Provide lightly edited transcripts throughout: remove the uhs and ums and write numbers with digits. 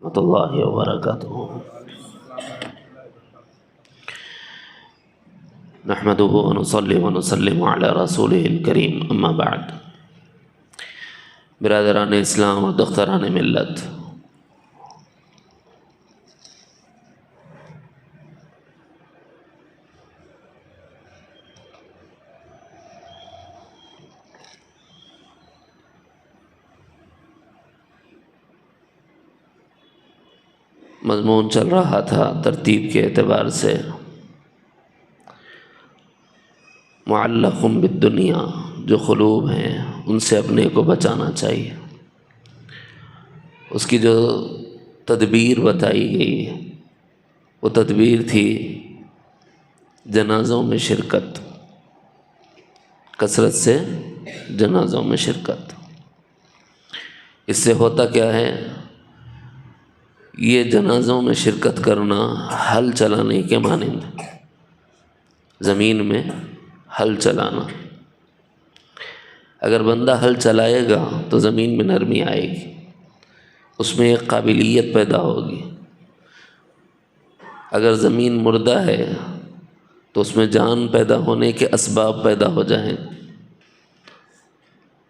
ورحمۃ اللہ وبرکاتہ۔ نحمده ونصلي ونسلم علی رسوله الکریم، اما بعد۔ برادران اسلام اور دختران ملت، مضمون چل رہا تھا ترتیب کے اعتبار سے معلق بالدنیا، جو قلوب ہیں ان سے اپنے کو بچانا چاہیے۔ اس کی جو تدبیر بتائی گئی وہ تدبیر تھی جنازوں میں شرکت، کثرت سے جنازوں میں شرکت۔ اس سے ہوتا کیا ہے، یہ جنازوں میں شرکت کرنا ہل چلانے کے مانند، زمین میں ہل چلانا۔ اگر بندہ ہل چلائے گا تو زمین میں نرمی آئے گی، اس میں ایک قابلیت پیدا ہوگی۔ اگر زمین مردہ ہے تو اس میں جان پیدا ہونے کے اسباب پیدا ہو جائیں۔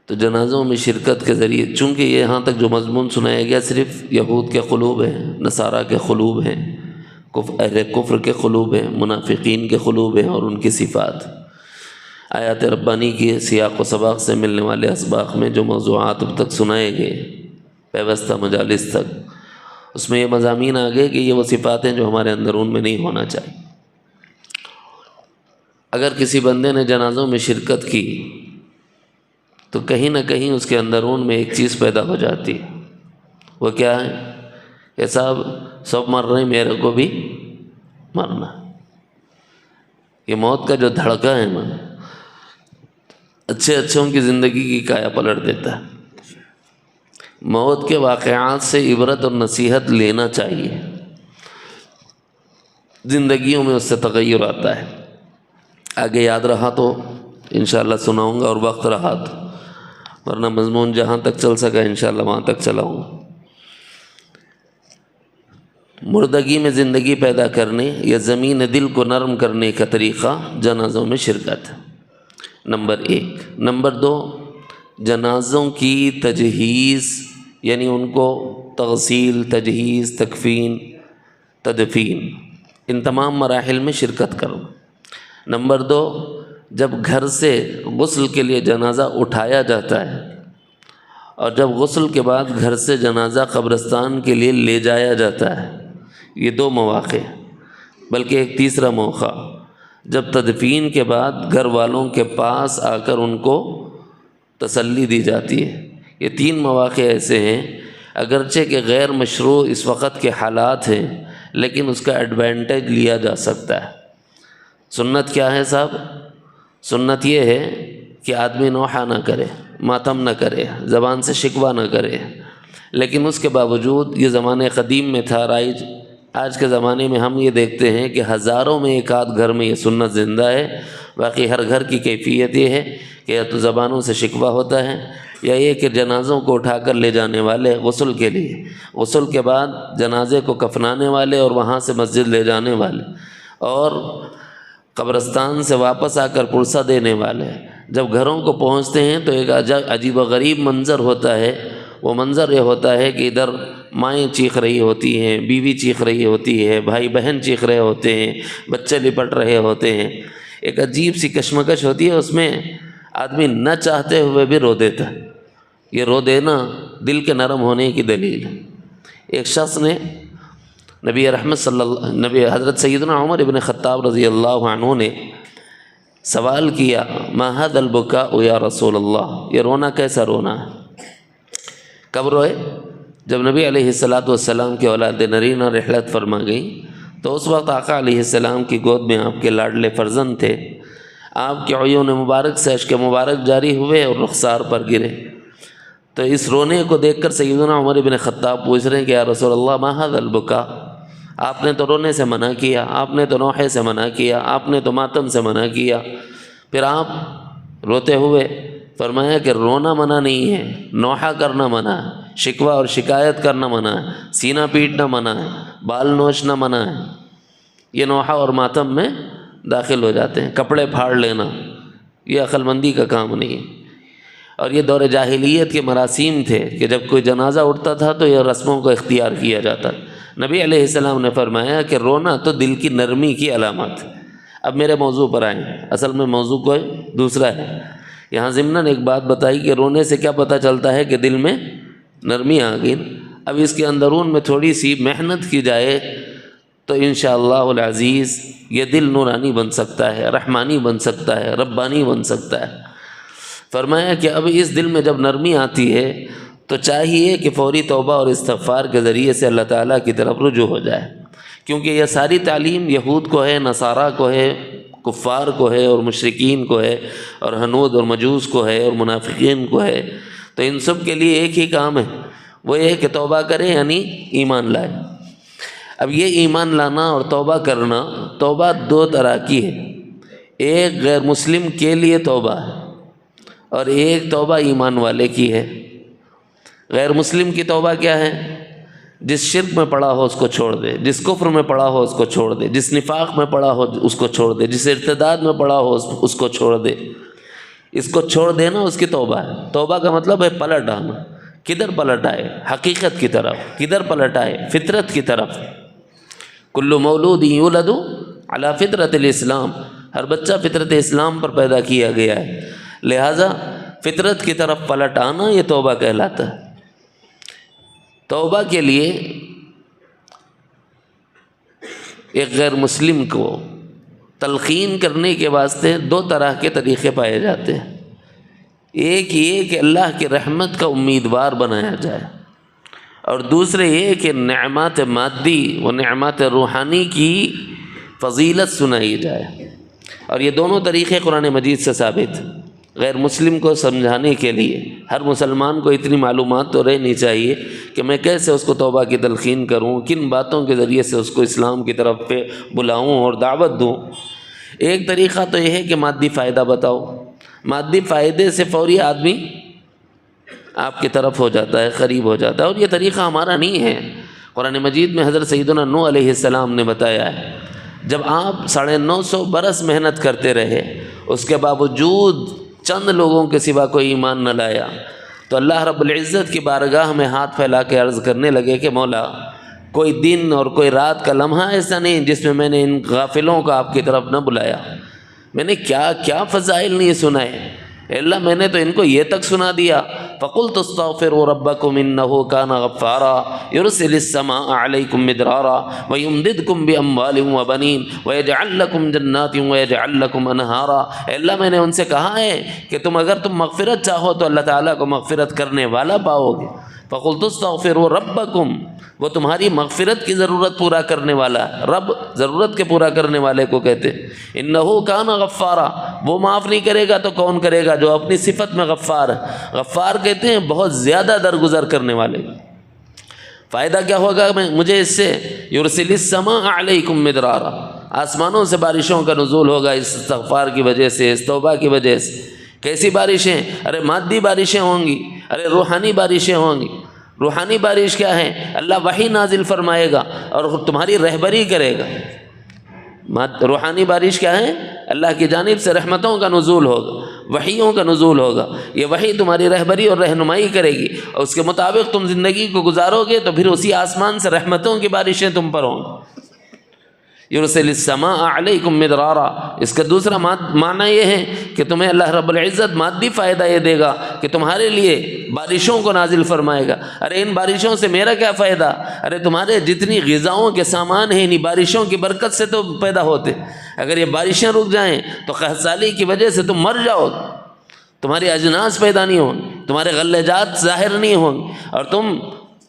تو جنازوں میں شرکت کے ذریعے، چونکہ یہاں تک جو مضمون سنایا گیا صرف یہود کے قلوب ہیں، نصارہ کے قلوب ہیں، اہل کفر کے قلوب ہیں، منافقین کے قلوب ہیں اور ان کی صفات۔ آیات ربانی کی سیاق و سباق سے ملنے والے اسباق میں جو موضوعات اب تک سنائے گئے پیوستہ مجالس تک، اس میں یہ مضامین آ گئے کہ یہ وہ صفات ہیں جو ہمارے اندرون میں نہیں ہونا چاہیے۔ اگر کسی بندے نے جنازوں میں شرکت کی تو کہیں نہ کہیں اس کے اندرون میں ایک چیز پیدا ہو جاتی ہے۔ وہ کیا ہے کہ صاحب سب مر رہے ہیں، میرے کو بھی مرنا۔ یہ موت کا جو دھڑکا ہے نا، اچھوں کی زندگی کی کایا پلٹ دیتا ہے۔ موت کے واقعات سے عبرت اور نصیحت لینا چاہیے، زندگیوں میں اس سے تغیر آتا ہے۔ آگے یاد رہا تو انشاءاللہ سناؤں گا، اور وقت رہا تو، ورنہ مضمون جہاں تک چل سکا انشاءاللہ وہاں تک چلاؤں گا۔ مردگی میں زندگی پیدا کرنے یا زمین دل کو نرم کرنے کا طریقہ جنازوں میں شرکت، نمبر 1۔ نمبر 2، جنازوں کی تجہیز، یعنی ان کو تغسیل، تجہیز، تکفین، تدفین، ان تمام مراحل میں شرکت کرنا۔ نمبر 2، جب گھر سے غسل کے لیے جنازہ اٹھایا جاتا ہے اور جب غسل کے بعد گھر سے جنازہ قبرستان کے لیے لے جایا جاتا ہے، یہ 2 مواقع، بلکہ ایک تیسرا موقع جب تدفین کے بعد گھر والوں کے پاس آ کر ان کو تسلی دی جاتی ہے۔ یہ 3 مواقع ایسے ہیں اگرچہ کہ غیر مشروع اس وقت کے حالات ہیں، لیکن اس کا ایڈوانٹیج لیا جا سکتا ہے۔ سنت کیا ہے صاحب؟ سنت یہ ہے کہ آدمی نوحہ نہ کرے، ماتم نہ کرے، زبان سے شکوہ نہ کرے، لیکن اس کے باوجود یہ زمانے قدیم میں تھا، آج کے زمانے میں ہم یہ دیکھتے ہیں کہ ہزاروں میں ایک آدھ گھر میں یہ سنت زندہ ہے۔ باقی ہر گھر کی کیفیت یہ ہے کہ یا تو زبانوں سے شکوہ ہوتا ہے، یا یہ کہ جنازوں کو اٹھا کر لے جانے والے غسل کے لیے، غسل کے بعد جنازے کو کفنانے والے اور وہاں سے مسجد لے جانے والے، اور قبرستان سے واپس آ کر پرسہ دینے والے، جب گھروں کو پہنچتے ہیں تو ایک عجیب و غریب منظر ہوتا ہے۔ وہ منظر یہ ہوتا ہے کہ ادھر مائیں چیخ رہی ہوتی ہیں، بیوی چیخ رہی ہوتی ہے، بھائی بہن چیخ رہے ہوتے ہیں، بچے لپٹ رہے ہوتے ہیں، ایک عجیب سی کشمکش ہوتی ہے۔ اس میں آدمی نہ چاہتے ہوئے بھی رو دیتا ہے۔ یہ رو دینا دل کے نرم ہونے کی دلیل ہے۔ ایک شخص نے نبی حضرت سیدنا عمر ابن خطاب رضی اللہ عنہ نے سوال کیا، ما ھذا البکاء یا رسول اللہ، یہ رونا کیسا رونا ہے؟ کب روئے؟ جب نبی علیہ السلام کی اولاد نرینہ رحلت فرما گئی تو اس وقت آقا علیہ السلام کی گود میں آپ کے لاڈلے فرزند تھے۔ آپ کے عیون مبارک سے اشک مبارک جاری ہوئے اور رخسار پر گرے۔ تو اس رونے کو دیکھ کر سیدنا عمر ابن خطاب پوچھ رہے ہیں کہ یا رسول اللہ ما ھذا البکاء، آپ نے تو رونے سے منع کیا، آپ نے تو نوحے سے منع کیا، آپ نے تو ماتم سے منع کیا، پھر آپ روتے ہوئے فرمایا کہ رونا منع نہیں ہے، نوحہ کرنا منع ہے۔ شکوہ اور شکایت کرنا منع ہے، سینہ پیٹنا منع ہے، بال نوچنا منع ہے، یہ نوحہ اور ماتم میں داخل ہو جاتے ہیں۔ کپڑے پھاڑ لینا یہ عقل مندی کا کام نہیں ہے۔ اور یہ دور جاہلیت کے مراسیم تھے کہ جب کوئی جنازہ اٹھتا تھا تو یہ رسموں کو اختیار کیا جاتا۔ نبی علیہ السلام نے فرمایا کہ رونا تو دل کی نرمی کی علامت۔ اب میرے موضوع پر آئیں، اصل میں موضوع کوئی دوسرا ہے۔ یہاں ضمناً ایک بات بتائی کہ رونے سے کیا پتہ چلتا ہے کہ دل میں نرمی آ گئی۔ اب اس کے اندرون میں تھوڑی سی محنت کی جائے تو انشاءاللہ العزیز یہ دل نورانی بن سکتا ہے، رحمانی بن سکتا ہے، ربانی بن سکتا ہے۔ فرمایا کہ اب اس دل میں جب نرمی آتی ہے تو چاہیے کہ فوری توبہ اور استغفار کے ذریعے سے اللہ تعالیٰ کی طرف رجوع ہو جائے، کیونکہ یہ ساری تعلیم یہود کو ہے، نصارہ کو ہے، کفار کو ہے اور مشرکین کو ہے، اور ہنود اور مجوس کو ہے اور منافقین کو ہے۔ تو ان سب کے لیے ایک ہی کام ہے، وہ یہ ہے کہ توبہ کرے، یعنی ایمان لائے۔ اب یہ ایمان لانا اور توبہ کرنا، توبہ دو طرح کی ہے، ایک غیر مسلم کے لیے توبہ ہے اور ایک توبہ ایمان والے کی ہے۔ غیر مسلم کی توبہ کیا ہے؟ جس شرک میں پڑا ہو اس کو چھوڑ دے، جس کفر میں پڑا ہو اس کو چھوڑ دے، جس نفاق میں پڑا ہو اس کو چھوڑ دے، جس ارتداد میں پڑا ہو اس کو چھوڑ دے۔ اس کو چھوڑ دینا اس کی توبہ ہے۔ توبہ کا مطلب ہے پلٹ آنا۔ کدھر پلٹ آئے؟ حقیقت کی طرف۔ کدھر پلٹ آئے؟ فطرت کی طرف۔ کل مولود یولد علی فطرت الاسلام، ہر بچہ فطرت اسلام پر پیدا کیا گیا ہے، لہٰذا فطرت کی طرف پلٹ آنا یہ توبہ کہلاتا ہے۔ توبہ کے لیے ایک غیر مسلم کو تلقین کرنے کے واسطے دو طرح کے طریقے پائے جاتے ہیں۔ ایک یہ کہ اللہ کی رحمت کا امیدوار بنایا جائے، اور دوسرے یہ کہ نعمات مادی و نعمات روحانی کی فضیلت سنائی جائے، اور یہ دونوں طریقے قرآن مجید سے ثابت۔ غیر مسلم کو سمجھانے کے لیے ہر مسلمان کو اتنی معلومات تو رہنی چاہیے کہ میں کیسے اس کو توبہ کی تلقین کروں، کن باتوں کے ذریعے سے اس کو اسلام کی طرف پہ بلاؤں اور دعوت دوں۔ ایک طریقہ تو یہ ہے کہ مادی فائدہ بتاؤ، مادی فائدے سے فوری آدمی آپ کی طرف ہو جاتا ہے، قریب ہو جاتا ہے، اور یہ طریقہ ہمارا نہیں ہے۔ قرآن مجید میں حضرت سیدنا نوح علیہ السلام نے بتایا ہے، جب آپ 950 برس محنت کرتے رہے، اس کے باوجود چند لوگوں کے سوا کوئی ایمان نہ لایا، تو اللہ رب العزت کی بارگاہ میں ہاتھ پھیلا کے عرض کرنے لگے کہ مولا، کوئی دن اور کوئی رات کا لمحہ ایسا نہیں جس میں نے ان غافلوں کو آپ کی طرف نہ بلایا۔ میں نے کیا فضائل نہیں سنائے، اے اللہ میں نے تو ان کو یہ تک سنا دیا، فَقُلْتُ اسْتَغْفِرُوا رَبَّكُمْ إِنَّهُ كَانَ غَفَّارًا يُرْسِلِ السَّمَاءَ عَلَيْكُمْ مِدْرَارًا وَيُمْدِدْكُمْ بِأَمْوَالٍ وَبَنِينَ وَيَجْعَلْ لَكُمْ جَنَّاتٍ وَيَجْعَلْ لَكُمْ أَنْهَارًا۔ اے اللہ میں نے ان سے کہا ہے کہ اگر تم مغفرت چاہو تو اللہ تعالیٰ کو مغفرت کرنے والا پاؤ گے۔ فَقُلْتُ اسْتَغْفِرُوا رَبَّكُمْ، وہ تمہاری مغفرت کی ضرورت پورا کرنے والا ہے۔ رب ضرورت کے پورا کرنے والے کو کہتے ہیں۔ إِنَّهُ كَانَ غَفَّارًا، وہ معاف نہیں کرے گا تو کون کرے گا؟ جو اپنی صفت میں غفار ہے۔ غفار کہتے ہیں بہت زیادہ درگزر کرنے والے۔ فائدہ کیا ہوگا مجھے اس سے؟ يُرْسِلِ السَّمَاءَ عَلَيْكُمْ مِدْرَارًا، آسمانوں سے بارشوں کا نزول ہوگا اس استغفار کی وجہ سے، اس توبہ کی وجہ سے۔ کیسی بارشیں؟ ارے مادی بارشیں ہوں گی، ارے روحانی بارشیں ہوں گی۔ روحانی بارش کیا ہے؟ اللہ وحی نازل فرمائے گا اور تمہاری رہبری کرے گا۔ روحانی بارش کیا ہے؟ اللہ کی جانب سے رحمتوں کا نزول ہوگا، وحیوں کا نزول ہوگا۔ یہ وحی تمہاری رہبری اور رہنمائی کرے گی، اور اس کے مطابق تم زندگی کو گزارو گے تو پھر اسی آسمان سے رحمتوں کی بارشیں تم پر ہوں گی۔ یرسل السماء علیکم مدرارا، اس کا دوسرا معنی یہ ہے کہ تمہیں اللہ رب العزت مادی فائدہ یہ دے گا کہ تمہارے لیے بارشوں کو نازل فرمائے گا۔ ارے ان بارشوں سے میرا کیا فائدہ؟ ارے تمہارے جتنی غذاؤں کے سامان ہیں انہی بارشوں کی برکت سے تو پیدا ہوتے۔ اگر یہ بارشیں رک جائیں تو قحط سالی کی وجہ سے تم مر جاؤ، تمہاری اجناس پیدا نہیں ہوں، تمہارے غلہ جات ظاہر نہیں ہوں اور تم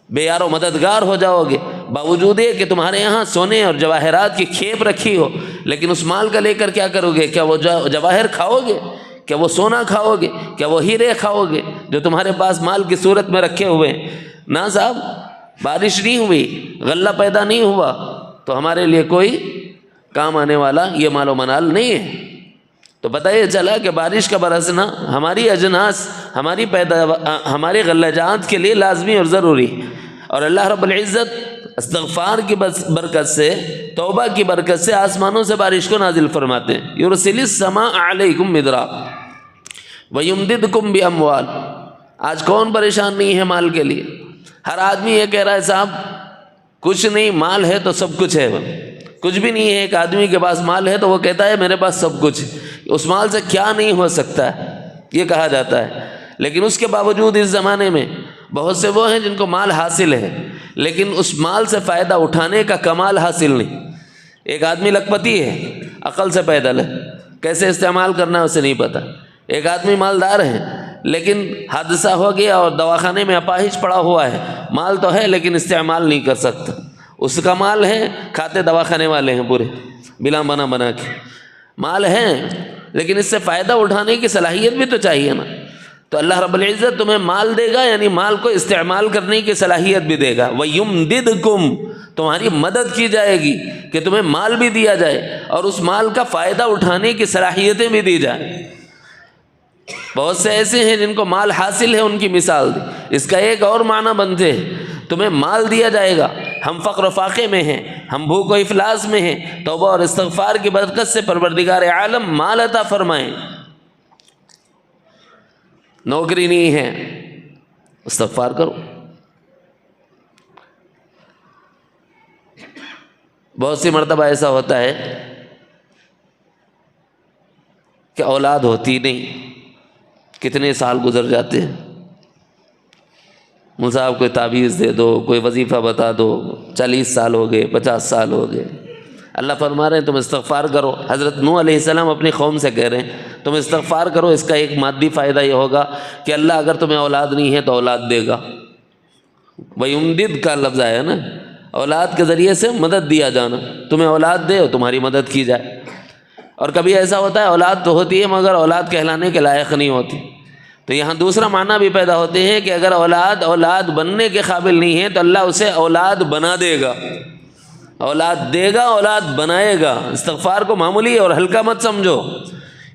بے یار و مددگار ہو جاؤ گے۔ باوجود یہ کہ تمہارے یہاں سونے اور جواہرات کی کھیپ رکھی ہو، لیکن اس مال کا لے کر کیا کرو گے؟ کیا وہ جواہر کھاؤ گے؟ کیا وہ سونا کھاؤ گے؟ کیا وہ ہیرے کھاؤ گے جو تمہارے پاس مال کی صورت میں رکھے ہوئے ہیں؟ نا صاحب، بارش نہیں ہوئی، غلہ پیدا نہیں ہوا تو ہمارے لیے کوئی کام آنے والا یہ مال و منال نہیں ہے۔ تو پتہ یہ چلا کہ بارش کا برسنا ہماری اجناس، ہمارے غلہ جات کے لیے لازمی اور ضروری، اور اللہ رب العزت استغفار کی برکت سے، توبہ کی برکت سے آسمانوں سے بارش کو نازل فرماتے ہیں۔ یرسل السماء علیکم مدرارا ویمددکم باموال۔ آج کون پریشان نہیں ہے مال کے لیے؟ ہر آدمی یہ کہہ رہا ہے صاحب کچھ نہیں، مال ہے تو سب کچھ ہے۔ کچھ بھی نہیں ہے، ایک آدمی کے پاس مال ہے تو وہ کہتا ہے میرے پاس سب کچھ، اس مال سے کیا نہیں ہو سکتا ہے یہ کہا جاتا ہے۔ لیکن اس کے باوجود اس زمانے میں بہت سے وہ ہیں جن کو مال حاصل ہے لیکن اس مال سے فائدہ اٹھانے کا کمال حاصل نہیں۔ ایک آدمی لکھپتی ہے، عقل سے پیدل ہے، کیسے استعمال کرنا ہے اسے نہیں پتہ۔ ایک آدمی مالدار ہے لیکن حادثہ ہو گیا اور دواخانے میں اپاہج پڑا ہوا ہے، مال تو ہے لیکن استعمال نہیں کر سکتا۔ اس کا مال ہے، کھاتے دواخانے والے ہیں پورے بلا بنا کے، مال ہے لیکن اس سے فائدہ اٹھانے کی صلاحیت بھی تو چاہیے نا۔ تو اللہ رب العزت تمہیں مال دے گا، یعنی مال کو استعمال کرنے کی صلاحیت بھی دے گا۔ وَيُمْدِدْكُمْ، تمہاری مدد کی جائے گی کہ تمہیں مال بھی دیا جائے اور اس مال کا فائدہ اٹھانے کی صلاحیتیں بھی دی جائیں۔ بہت سے ایسے ہیں جن کو مال حاصل ہے، ان کی مثال دی۔ اس کا ایک اور معنی بنتے ہیں، تمہیں مال دیا جائے گا، ہم فقر و فاقے میں ہیں، ہم بھوک و افلاس میں ہیں، توبہ اور استغفار کی برکت سے پروردگار عالم مال عطا فرمائیں۔ نوکری نہیں ہے، استغفار کرو۔ بہت سی مرتبہ ایسا ہوتا ہے کہ اولاد ہوتی نہیں، کتنے سال گزر جاتے ہیں، مول صاحب کوئی تعویذ دے دو، کوئی وظیفہ بتا دو، 40 سال ہو گئے، 50 سال ہو گئے۔ اللہ فرما رہے ہیں تم استغفار کرو۔ حضرت نوح علیہ السلام اپنی قوم سے کہہ رہے ہیں تم استغفار کرو، اس کا ایک مادی فائدہ یہ ہوگا کہ اللہ اگر تمہیں اولاد نہیں ہے تو اولاد دے گا۔ وَيُمْدِدْ کا لفظ آیا نا، اولاد کے ذریعے سے مدد دیا جانا، تمہیں اولاد دے اور تمہاری مدد کی جائے۔ اور کبھی ایسا ہوتا ہے اولاد تو ہوتی ہے مگر اولاد کہلانے کے لائق نہیں ہوتی، تو یہاں دوسرا معنی بھی پیدا ہوتے ہیں کہ اگر اولاد بننے کے قابل نہیں ہے تو اللہ اسے اولاد بنا دے گا، اولاد دے گا، اولاد بنائے گا۔ استغفار کو معمولی اور ہلکا مت سمجھو،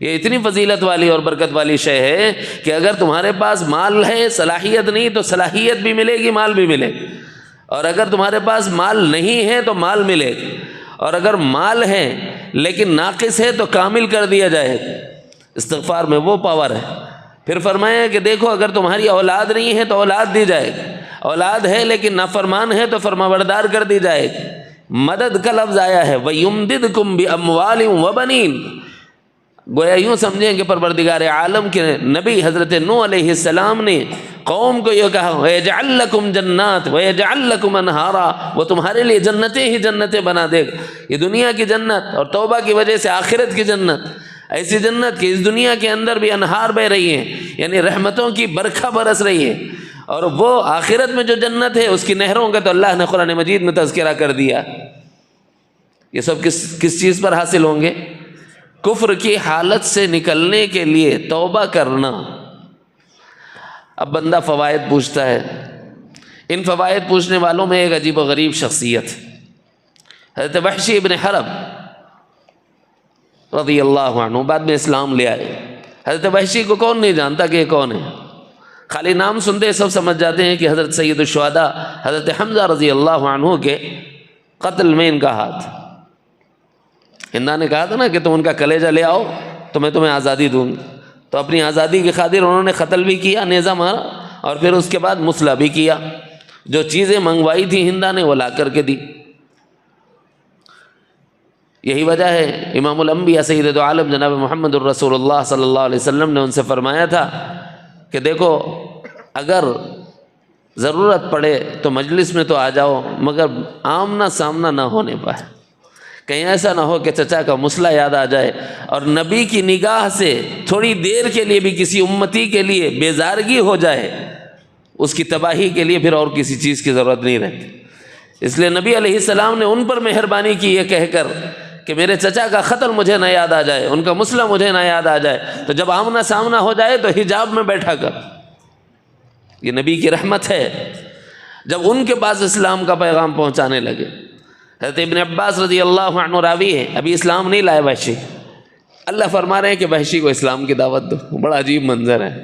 یہ اتنی فضیلت والی اور برکت والی شے ہے کہ اگر تمہارے پاس مال ہے، صلاحیت نہیں تو صلاحیت بھی ملے گی، مال بھی ملے گا، اور اگر تمہارے پاس مال نہیں ہے تو مال ملے گا، اور اگر مال ہے لیکن ناقص ہے تو کامل کر دیا جائے گا۔ استغفار میں وہ پاور ہے۔ پھر فرمایا کہ دیکھو اگر تمہاری اولاد نہیں ہے تو اولاد دی جائے گی، اولاد ہے لیکن نافرمان ہے تو فرمانبردار کر دی جائے گی۔ مدد کا لفظ آیا ہے وَيُمْدِدْكُمْ بِأَمْوَالٍ وَبَنِينَ، گویا یوں سمجھیں کہ پروردگار عالم کے نبی حضرت نوح علیہ السلام نے قوم کو یہ کہا وَيَجْعَلْ لَكُمْ جَنَّاتٍ وَيَجْعَلْ لَكُمْ أَنْهَارًا، وہ تمہارے لیے جنتیں ہی جنتیں بنا دے گا۔ یہ دنیا کی جنت اور توبہ کی وجہ سے آخرت کی جنت، ایسی جنت کہ اس دنیا کے اندر بھی انہار بہ رہی ہیں، یعنی رحمتوں کی برکھا برس رہی ہے، اور وہ آخرت میں جو جنت ہے اس کی نہروں کا تو اللہ نے قرآن مجید میں تذکرہ کر دیا۔ یہ سب کس چیز پر حاصل ہوں گے؟ کفر کی حالت سے نکلنے کے لیے توبہ کرنا۔ اب بندہ فوائد پوچھتا ہے، ان فوائد پوچھنے والوں میں ایک عجیب و غریب شخصیت حضرت وحشی ابن حرب رضی اللہ عنہ، بعد میں اسلام لے آئے۔ حضرت وحشی کو کون نہیں جانتا کہ یہ کون ہے؟ خالی نام سنتے سب سمجھ جاتے ہیں کہ حضرت سید الشہداء حضرت حمزہ رضی اللہ عنہ کے قتل میں ان کا ہاتھ۔ ہندا نے کہا تھا نا کہ تم ان کا کلیجہ لے آؤ تو میں تمہیں آزادی دوں گی، تو اپنی آزادی کی خاطر انہوں نے قتل بھی کیا، نیزہ مارا، اور پھر اس کے بعد مسلح بھی کیا۔ جو چیزیں منگوائی تھی ہندا نے وہ لا کر کے دی۔ یہی وجہ ہے امام الانبیاء سید عالم جناب محمد الرسول اللہ صلی اللہ علیہ وسلم نے ان سے فرمایا تھا کہ دیکھو اگر ضرورت پڑے تو مجلس میں تو آ جاؤ مگر آمنا سامنا نہ ہونے پائے، کہیں ایسا نہ ہو کہ چچا کا مسئلہ یاد آ جائے اور نبی کی نگاہ سے تھوڑی دیر کے لیے بھی کسی امتی کے لیے بیزارگی ہو جائے، اس کی تباہی کے لیے پھر اور کسی چیز کی ضرورت نہیں رہتی۔ اس لیے نبی علیہ السلام نے ان پر مہربانی کی یہ کہہ کر کہ میرے چچا کا قتل مجھے نہ یاد آ جائے، ان کا مسئلہ مجھے نہ یاد آ جائے، تو جب آمنا سامنا ہو جائے تو حجاب میں بیٹھا کر۔ یہ نبی کی رحمت ہے۔ جب ان کے پاس اسلام کا پیغام پہنچانے لگے، حضرت ابن عباس رضی اللہ عنہ راوی ہے، ابھی اسلام نہیں لائے وحشی، اللہ فرما رہے ہیں کہ وحشی کو اسلام کی دعوت دو. بڑا عجیب منظر ہے.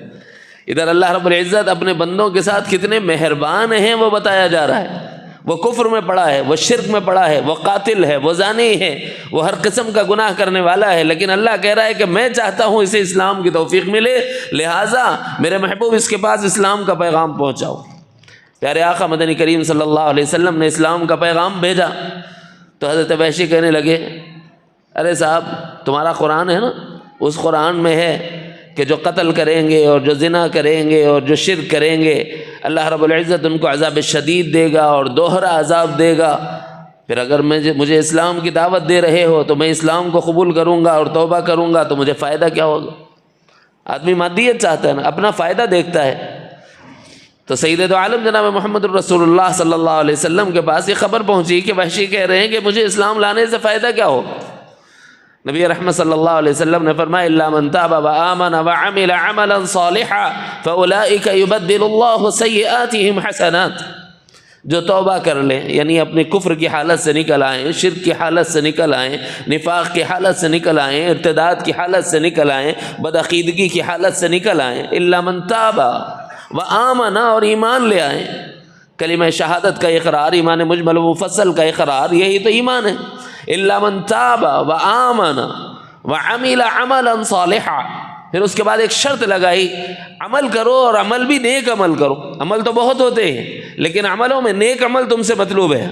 ادھر اللہ رب العزت اپنے بندوں کے ساتھ کتنے مہربان ہیں وہ بتایا جا رہا ہے. وہ کفر میں پڑا ہے، وہ شرک میں پڑا ہے، وہ قاتل ہے، وہ زانی ہے، وہ ہر قسم کا گناہ کرنے والا ہے، لیکن اللہ کہہ رہا ہے کہ میں چاہتا ہوں اسے اسلام کی توفیق ملے، لہٰذا میرے محبوب اس کے پاس اسلام کا پیغام پہنچاؤ. پیارے آقا مدنی کریم صلی اللہ علیہ وسلم نے اسلام کا پیغام بھیجا تو حضرت وحشی کہنے لگے ارے صاحب تمہارا قرآن ہے نا، اس قرآن میں ہے کہ جو قتل کریں گے اور جو زنا کریں گے اور جو شرک کریں گے اللہ رب العزت ان کو عذاب شدید دے گا اور دوہرا عذاب دے گا. پھر اگر مجھے اسلام کی دعوت دے رہے ہو تو میں اسلام کو قبول کروں گا اور توبہ کروں گا تو مجھے فائدہ کیا ہوگا؟ آدمی مادیت چاہتا ہے نا، اپنا فائدہ دیکھتا ہے. تو سید عالم جناب محمد الرسول اللہ صلی اللہ علیہ وسلم کے پاس یہ خبر پہنچی کہ وحشی کہہ رہے ہیں کہ مجھے اسلام لانے سے فائدہ کیا ہوگا. نبی رحمت صلی اللہ علیہ وسلم نے فرمایا الا من تاب وآمن وعمل عملا صالحا فاولئک یبدل اللہ سیئاتہم حسنات. جو توبہ کر لیں یعنی اپنے کفر کی حالت سے نکل آئیں، شرک کی حالت سے نکل آئیں، نفاق کی حالت سے نکل آئیں، ارتداد کی حالت سے نکل آئیں، بدعقیدگی کی حالت سے نکل آئیں. الا من تاب وآمن، اور ایمان لے آئیں. کلمہ شہادت کا اقرار، ایمان مجمل و مفصل کا اقرار، یہی تو ایمان ہے. الا من تاب وآمن وعمل عملا صالحا. پھر اس کے بعد ایک شرط لگائی، عمل کرو اور عمل بھی نیک عمل کرو. عمل تو بہت ہوتے ہیں لیکن عملوں میں نیک عمل تم سے مطلوب ہے.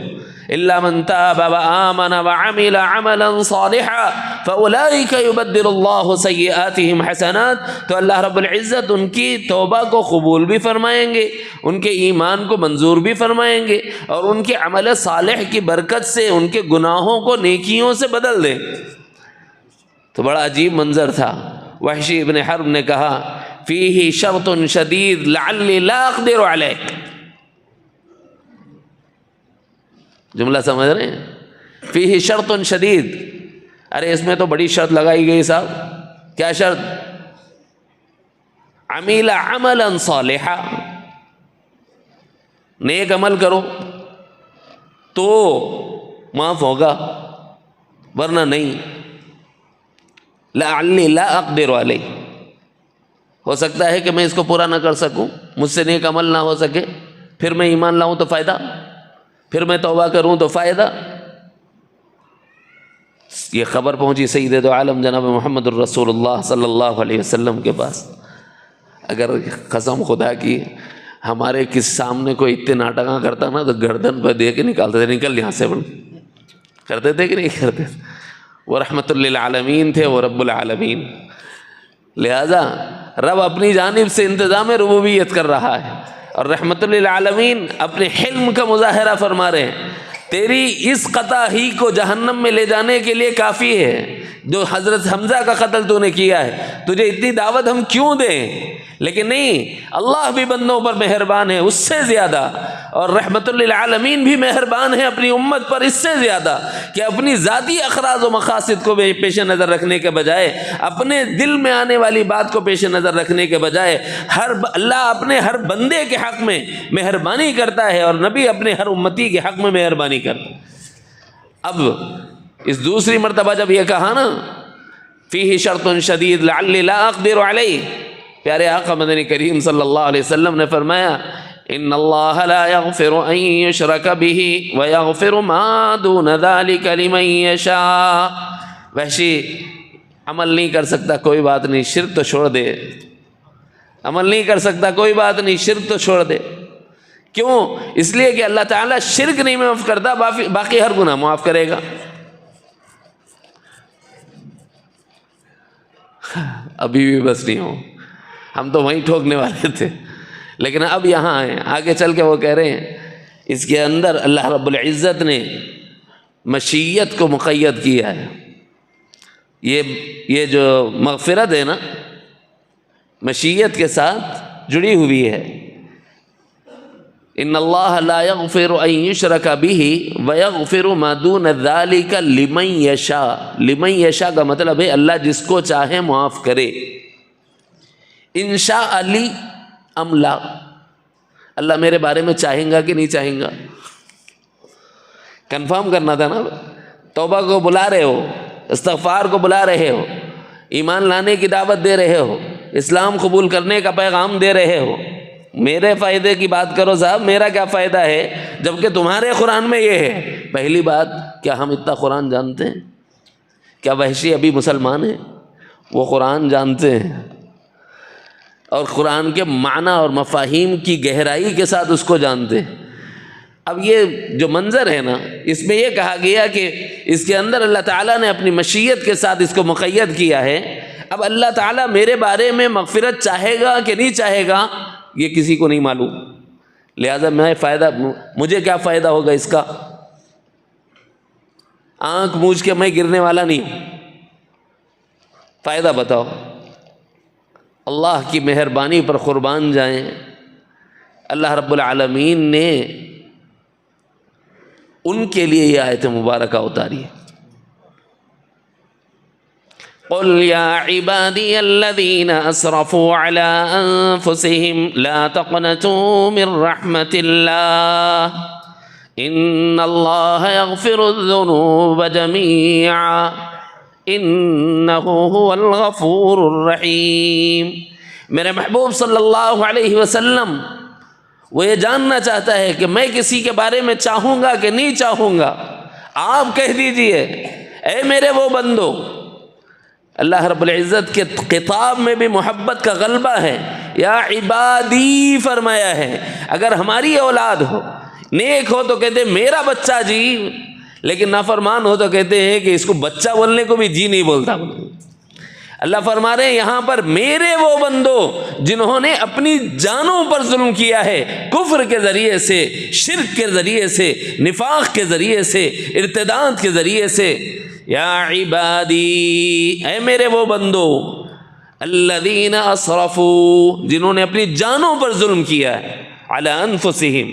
الا من تاب وآمن وعمل عملا صالحا فاولئک یبدل اللہ سیئاتہم حسنات. تو اللہ رب العزت ان کی توبہ کو قبول بھی فرمائیں گے، ان کے ایمان کو منظور بھی فرمائیں گے اور ان کے عمل صالح کی برکت سے ان کے گناہوں کو نیکیوں سے بدل دیں. تو بڑا عجیب منظر تھا. وحشی ابن حرب نے کہا فیہ شرط شدید لعلی لا اقدر علیک. جملہ سمجھ رہے ہیں؟ فیہ شرط شدید. ارے اس میں تو بڑی شرط لگائی گئی صاحب. کیا شرط؟ عمل عملا صالحا، نیک عمل کرو تو معاف ہوگا ورنہ نہیں. لعلی لا اقدر علیہ، ہو سکتا ہے کہ میں اس کو پورا نہ کر سکوں، مجھ سے نیک عمل نہ ہو سکے، پھر میں ایمان لاؤں تو فائدہ، پھر میں توبہ کروں تو فائدہ. یہ خبر پہنچی سید دو عالم جناب محمد الرسول اللہ صلی اللہ علیہ وسلم کے پاس. اگر قسم خدا کی ہمارے کس سامنے کوئی اتنے ناٹکاں کرتا نا تو گردن پہ دے کے نکالتے تھے، نکل یہاں سے. کرتے تھے کہ نہیں کرتے؟ وہ رحمت للعالمین تھے، وہ رب العالمین. لہذا رب اپنی جانب سے انتظام ربوبیت کر رہا ہے اور رحمت للعالمین اپنے حلم کا مظاہرہ فرما رہے ہیں. تیری اس قطع ہی کو جہنم میں لے جانے کے لیے کافی ہے. جو حضرت حمزہ کا قتل تو نے کیا ہے، تجھے اتنی دعوت ہم کیوں دیں؟ لیکن نہیں، اللہ بھی بندوں پر مہربان ہے اس سے زیادہ، اور رحمت للعالمین بھی مہربان ہے اپنی امت پر اس سے زیادہ، کہ اپنی ذاتی اغراض و مقاصد کو پیش نظر رکھنے کے بجائے، اپنے دل میں آنے والی بات کو پیش نظر رکھنے کے بجائے اللہ اپنے ہر بندے کے حق میں مہربانی کرتا ہے اور نبی اپنے ہر امتی کے حق میں مہربانی کرتا ہے. اب اس دوسری مرتبہ جب یہ کہا نا فیہ شرط شدید لعلی لا اقدر علیہ، پیارے آقا مدنی کریم صلی اللہ علیہ وسلم نے فرمایا ان اللہ لا یغفر ان یشرک بہ ویغفر ما دون ذلک لمن یشاء. وحشی عمل نہیں کر سکتا کوئی بات نہیں، شرک تو چھوڑ دے. عمل نہیں کر سکتا کوئی بات نہیں، شرک تو چھوڑ دے. کیوں؟ اس لیے کہ اللہ تعالیٰ شرک نہیں معاف کرتا، باقی ہر گناہ معاف کرے گا. ابھی بھی بس نہیں ہو، ہم تو وہیں ٹھوکنے والے تھے، لیکن اب یہاں آئے. آگے چل کے وہ کہہ رہے ہیں اس کے اندر اللہ رب العزت نے مشیت کو مقید کیا ہے. یہ جو مغفرت ہے نا مشیت کے ساتھ جڑی ہوئی ہے. ان اللہ لا یغفر ان یشرک بہ ویغفر ما دون ذلک لمن یشاء. لمن یشاء کا مطلب ہے اللہ جس کو چاہے معاف کرے. انشاء علی ام لا، اللہ میرے بارے میں چاہیں گا کہ نہیں چاہیں گا، کنفرم کرنا تھا نا. توبہ کو بلا رہے ہو، استغفار کو بلا رہے ہو، ایمان لانے کی دعوت دے رہے ہو، اسلام قبول کرنے کا پیغام دے رہے ہو، میرے فائدے کی بات کرو صاحب، میرا کیا فائدہ ہے جبکہ تمہارے قرآن میں یہ ہے۔ پہلی بات، کیا ہم اتنا قرآن جانتے ہیں؟ کیا وحشی ابھی مسلمان ہیں؟ وہ قرآن جانتے ہیں اور قرآن کے معنی اور مفاہیم کی گہرائی کے ساتھ اس کو جانتے ہیں۔ اب یہ جو منظر ہے نا، اس میں یہ کہا گیا کہ اس کے اندر اللہ تعالیٰ نے اپنی مشیت کے ساتھ اس کو مقید کیا ہے۔ اب اللہ تعالیٰ میرے بارے میں مغفرت چاہے گا کہ نہیں چاہے گا یہ کسی کو نہیں معلوم، لہذا مجھے کیا فائدہ ہوگا اس کا؟ آنکھ موجھ کے میں گرنے والا نہیں ہوں، فائدہ بتاؤ۔ اللہ کی مہربانی پر قربان جائیں، اللہ رب العالمین نے ان کے لیے یہ آیت مبارکہ اتاری ہے۔ قل یا عبادی الذین اسرفوا علی انفسہم لا تقنطوا من رحمت اللہ ان اللہ یغفر الذنوب جمیعا انہ هو الغفور الرحیم۔ میرے محبوب صلی اللہ علیہ وسلم وہ یہ جاننا چاہتا ہے کہ میں کسی کے بارے میں چاہوں گا کہ نہیں چاہوں گا؟ آپ کہہ دیجئے اے میرے وہ بندو، اللہ رب العزت کے خطاب میں بھی محبت کا غلبہ ہے، یا عبادی فرمایا ہے۔ اگر ہماری اولاد ہو، نیک ہو تو کہتے ہیں میرا بچہ جی، لیکن نافرمان ہو تو کہتے ہیں کہ اس کو بچہ بولنے کو بھی جی نہیں بولتا۔ اللہ فرما رہے ہیں یہاں پر میرے وہ بندو جنہوں نے اپنی جانوں پر ظلم کیا ہے، کفر کے ذریعے سے، شرک کے ذریعے سے، نفاق کے ذریعے سے، ارتداد کے ذریعے سے۔ یا عبادی، اے میرے وہ بندو، الذین اسرفوا، جنہوں نے اپنی جانوں پر ظلم کیا ہے، علی انفسہم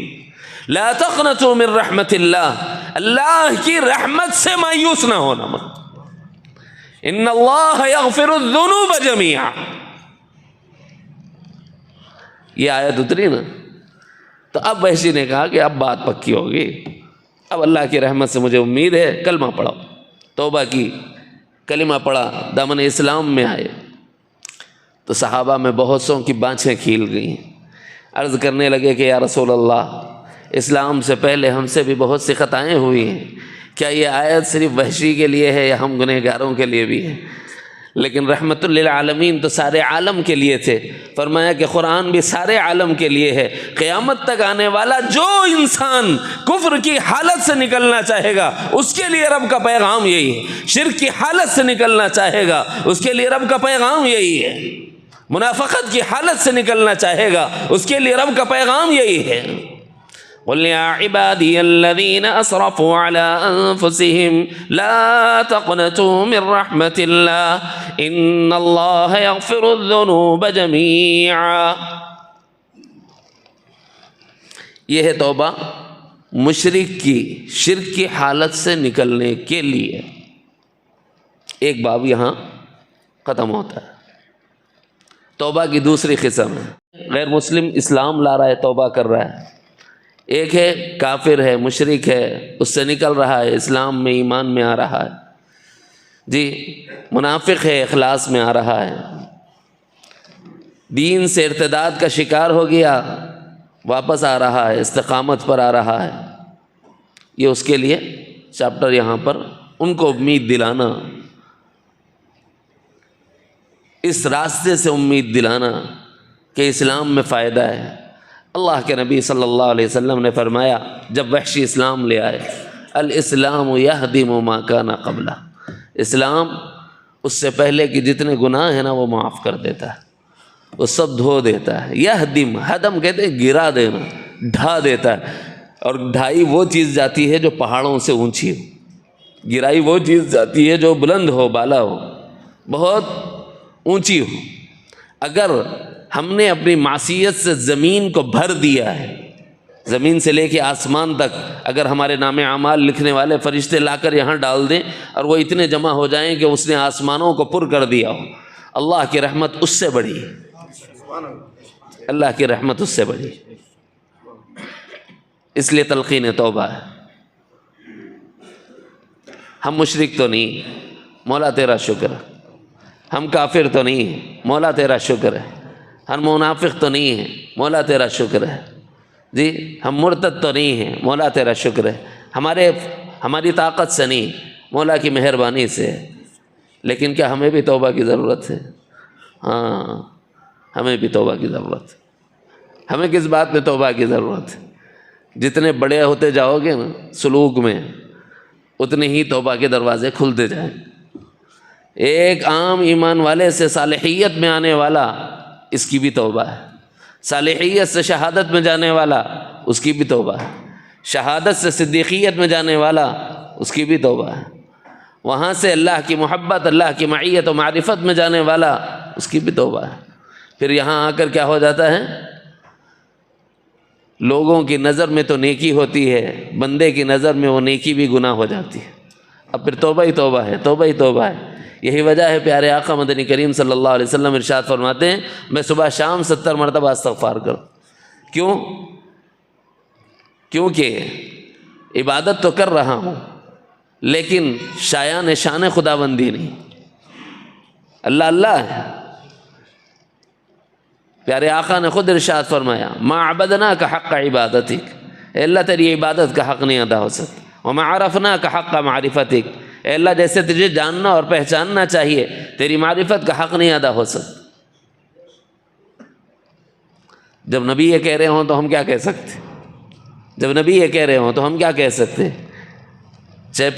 لا تقنطوا من رحمت اللہ، اللہ کی رحمت سے مایوس نہ ہونا۔ ان اللہ یغفر الذنوب جمیعا، یہ آیت اتری نا، تو اب وحشی نے کہا کہ اب بات پکی ہوگی، اب اللہ کی رحمت سے مجھے امید ہے۔ کلمہ پڑھو، توبہ کی، کلمہ پڑھا، دامن اسلام میں آئے تو صحابہ میں بہت سوں کی بانچیں کھیل گئیں، عرض کرنے لگے کہ یا رسول اللہ، اسلام سے پہلے ہم سے بھی بہت سی خطائیں ہوئی ہیں، کیا یہ آیت صرف وحشی کے لیے ہے یا ہم گنہگاروں کے لیے بھی ہے؟ لیکن رحمت للعالمین تو سارے عالم کے لیے تھے۔ فرمایا کہ قرآن بھی سارے عالم کے لیے ہے۔ قیامت تک آنے والا جو انسان کفر کی حالت سے نکلنا چاہے گا اس کے لیے رب کا پیغام یہی ہے، شرک کی حالت سے نکلنا چاہے گا اس کے لیے رب کا پیغام یہی ہے، منافقت کی حالت سے نکلنا چاہے گا اس کے لیے رب کا پیغام یہی ہے۔ قل یا عبادی الذین اسرفوا علی انفسہم لا تقنطوا من رحمت اللہ ان اللہ یغفر الذنوب جمیعا۔ یہ ہے توبہ مشرک کی، شرک کی حالت سے نکلنے کے لیے۔ ایک باب یہاں ختم ہوتا ہے۔ توبہ کی دوسری قسم ہے، غیر مسلم اسلام لا رہا ہے، توبہ کر رہا ہے۔ ایک ہے کافر ہے، مشرک ہے، اس سے نکل رہا ہے، اسلام میں، ایمان میں آ رہا ہے، جی منافق ہے، اخلاص میں آ رہا ہے، دین سے ارتداد کا شکار ہو گیا، واپس آ رہا ہے، استقامت پر آ رہا ہے۔ یہ اس کے لیے چیپٹر یہاں پر ان کو امید دلانا، اس راستے سے امید دلانا کہ اسلام میں فائدہ ہے۔ اللہ کے نبی صلی اللہ علیہ وسلم نے فرمایا جب وحشی اسلام لے آئے، الاسلام یہدم ما کان قبلہ، اسلام اس سے پہلے کی جتنے گناہ ہیں نا وہ معاف کر دیتا ہے، وہ سب دھو دیتا ہے۔ یہدم، ہدم کہتے ہیں گرا دینا، ڈھا دیتا ہے، اور ڈھائی وہ چیز جاتی ہے جو پہاڑوں سے اونچی ہو، گرائی وہ چیز جاتی ہے جو بلند ہو، بالا ہو، بہت اونچی ہو۔ اگر ہم نے اپنی معصیت سے زمین کو بھر دیا ہے، زمین سے لے کے آسمان تک اگر ہمارے نام اعمال لکھنے والے فرشتے لا کر یہاں ڈال دیں اور وہ اتنے جمع ہو جائیں کہ اس نے آسمانوں کو پر کر دیا ہو، اللہ کی رحمت اس سے بڑی ہے، اللہ کی رحمت اس سے بڑی ہے۔ اس لیے تلقین توبہ ہے۔ ہم مشرک تو نہیں، مولا تیرا شکر، ہم کافر تو نہیں ہیں، مولا تیرا شکر ہے، ہم منافق تو نہیں ہیں، مولا تیرا شکر ہے، جی ہم مرتد تو نہیں ہیں، مولا تیرا شکر ہے، ہماری طاقت سے نہیں، مولا کی مہربانی سے ہے۔ لیکن کیا ہمیں بھی توبہ کی ضرورت ہے؟ ہاں، ہمیں بھی توبہ کی ضرورت ہے۔ ہمیں کس بات میں توبہ کی ضرورت ہے؟ جتنے بڑے ہوتے جاؤ گے نا سلوک میں، اتنے ہی توبہ کے دروازے کھلتے جائیں۔ ایک عام ایمان والے سے صالحیت میں آنے والا، اس کی بھی توبہ ہے۔ صالحیت سے شہادت میں جانے والا، اس کی بھی توبہ ہے۔ شہادت سے صدیقیت میں جانے والا، اس کی بھی توبہ ہے۔ وہاں سے اللہ کی محبت، اللہ کی معیت و معرفت میں جانے والا، اس کی بھی توبہ ہے۔ پھر یہاں آ کر کیا ہو جاتا ہے؟ لوگوں کی نظر میں تو نیکی ہوتی ہے، بندے کی نظر میں وہ نیکی بھی گناہ ہو جاتی ہے۔ اب پھر توبہ ہی توبہ ہے، توبہ ہی توبہ ہے۔ یہی وجہ ہے پیارے آقا مدنی کریم صلی اللہ علیہ وسلم ارشاد فرماتے ہیں، میں صبح شام 70 مرتبہ استغفار کروں۔ کیوں؟ کیونکہ عبادت تو کر رہا ہوں، لیکن شایان شان خدا بندی نہیں۔ اللہ اللہ ہے۔ پیارے آقا نے خود ارشاد فرمایا، ما عبدناک حق عبادتک، اے اللہ تیری عبادت کا حق نہیں ادا ہو سکتا، وما عرفناک حق معرفتک، اے اللہ جیسے تجھے جاننا اور پہچاننا چاہیے تیری معرفت کا حق نہیں ادا ہو سکتا۔ جب نبی یہ کہہ رہے ہوں تو ہم کیا کہہ سکتے؟ جب نبی یہ کہہ رہے ہوں تو ہم کیا کہہ سکتے؟ چے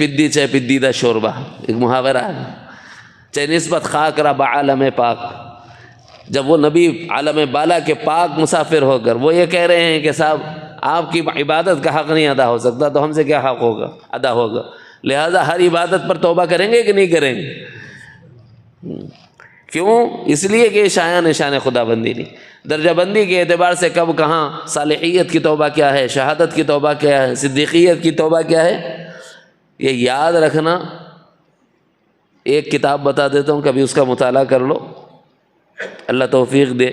پدی دا شوربہ، ایک محاورہ ہے، چے نسبت خاک را بعالم پاک۔ جب وہ نبی عالم بالا کے پاک مسافر ہو کر وہ یہ کہہ رہے ہیں کہ صاحب آپ کی عبادت کا حق نہیں ادا ہو سکتا، تو ہم سے کیا حق ہوگا، ادا ہوگا؟ لہٰذا ہر عبادت پر توبہ کریں گے کہ نہیں کریں گے؟ کیوں؟ اس لیے کہ شایان شان خدا بندی نہیں۔ درجہ بندی کے اعتبار سے کب کہاں صالحیت کی توبہ کیا ہے، شہادت کی توبہ کیا ہے، صدیقیت کی توبہ کیا ہے، یہ یاد رکھنا۔ ایک کتاب بتا دیتا ہوں، کبھی اس کا مطالعہ کر لو، اللہ توفیق دے۔